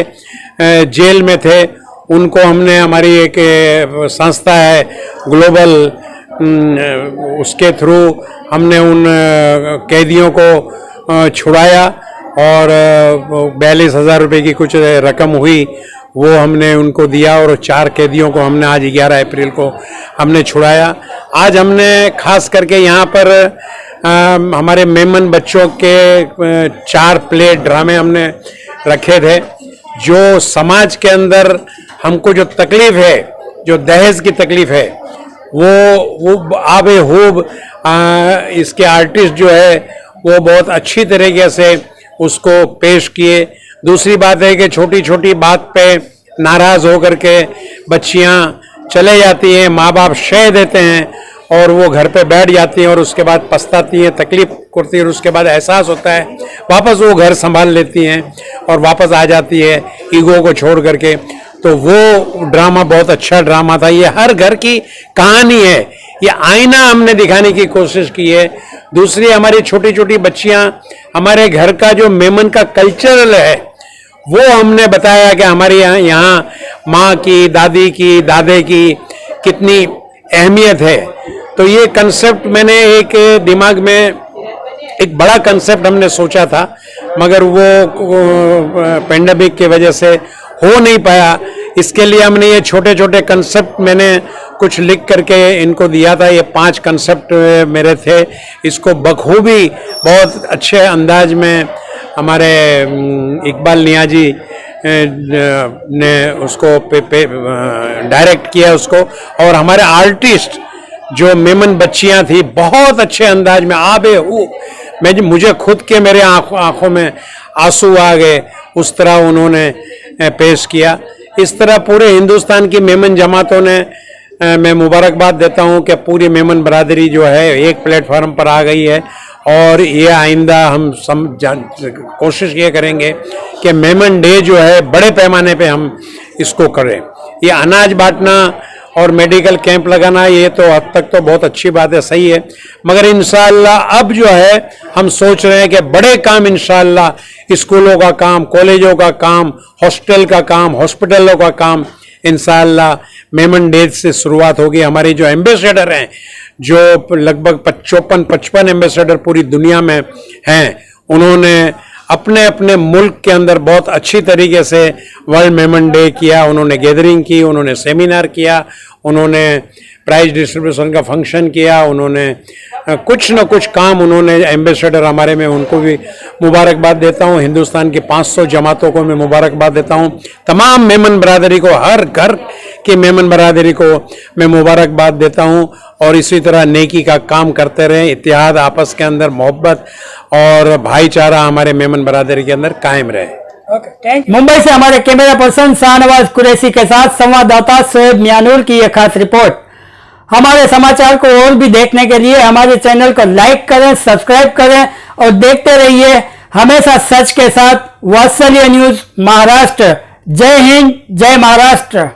जेल में थे, उनको हमने, हमारी एक संस्था है ग्लोबल, उसके थ्रू हमने उन कैदियों को छुड़ाया और 42,000 रुपये की कुछ रकम हुई, वो हमने उनको दिया और 4 कैदियों को हमने आज 11 अप्रैल को हमने छुड़ाया। आज हमने खास करके यहाँ पर हमारे मेमन बच्चों के 4 प्ले ड्रामे हमने रखे थे। जो समाज के अंदर हमको जो तकलीफ है, जो दहेज की तकलीफ है, वो आबेहूब इसके आर्टिस्ट जो है वो बहुत अच्छी तरीके से उसको पेश किए। दूसरी बात है कि छोटी छोटी बात पे नाराज होकर के बच्चियां चले जाती हैं, माँ बाप शय देते हैं और वो घर पे बैठ जाती हैं और उसके बाद पछताती हैं, तकलीफ करती है और उसके बाद एहसास होता है, वापस वो घर संभाल लेती हैं और वापस आ जाती है ईगो को छोड़ करके। तो वो ड्रामा बहुत अच्छा ड्रामा था। ये हर घर की कहानी है, ये आईना हमने दिखाने की कोशिश की है। दूसरी, हमारी छोटी छोटी बच्चियां, हमारे घर का जो मेमन का कल्चरल है वो हमने बताया कि हमारे यहाँ माँ की, दादी की, दादे की कितनी अहमियत है। तो ये कंसेप्ट मैंने एक दिमाग में एक बड़ा कंसेप्ट हमने सोचा था, मगर वो पेंडेमिक की वजह से हो नहीं पाया। इसके लिए हमने ये छोटे छोटे कंसेप्ट मैंने कुछ लिख करके इनको दिया था। ये 5 कंसेप्ट मेरे थे। इसको बखूबी बहुत अच्छे अंदाज में हमारे इकबाल नियाजी ने उसको डायरेक्ट किया उसको, और हमारे आर्टिस्ट जो मेमन बच्चियां थी बहुत अच्छे अंदाज में मुझे खुद के मेरे आंखों में आंसू आ गए, उस तरह उन्होंने पेश किया। इस तरह पूरे हिंदुस्तान की मेमन जमातों ने मैं मुबारकबाद देता हूं कि पूरी मेमन बरादरी जो है एक प्लेटफॉर्म पर आ गई है। और ये आइंदा हम कोशिश ये करेंगे कि मेमन डे जो है बड़े पैमाने पे हम इसको करें। ये अनाज बांटना और मेडिकल कैंप लगाना, ये तो अब तक तो बहुत अच्छी बात है, सही है, मगर इंशाअल्लाह अब जो है हम सोच रहे हैं कि बड़े काम इंशाअल्लाह स्कूलों का काम, कॉलेजों का काम, हॉस्टल का काम, हॉस्पिटलों का काम इंशाअल्लाह मेमन डे से शुरुआत होगी। हमारे जो एम्बेसडर हैं, जो लगभग 54-55 एम्बेसडर पूरी दुनिया में हैं, उन्होंने अपने अपने मुल्क के अंदर बहुत अच्छी तरीके से वर्ल्ड मेमन डे किया। उन्होंने गैदरिंग की, उन्होंने सेमिनार किया, उन्होंने प्राइज डिस्ट्रीब्यूशन का फंक्शन किया, उन्होंने कुछ न कुछ काम उन्होंने एम्बेसडर हमारे में, उनको भी मुबारकबाद देता हूँ। हिंदुस्तान की 500 जमातों को मैं मुबारकबाद देता हूँ। तमाम मेमन बरादरी को, हर घर की मेमन बरादरी को मैं मुबारकबाद देता हूँ। और इसी तरह नेकी का काम करते रहें, इत्तेहाद, आपस के अंदर मोहब्बत और भाईचारा हमारे मेमन बरादरी के अंदर कायम रहे। मुंबई से हमारे कैमरा पर्सन शाहनवाज कुरैशी के साथ संवाददाता शोएब मियानुर की यह खास रिपोर्ट। हमारे समाचार को और भी देखने के लिए हमारे चैनल को लाइक करें, सब्सक्राइब करें और देखते रहिए हमेशा सच के साथ वात्सल्य न्यूज महाराष्ट्र। जय हिंद, जय महाराष्ट्र।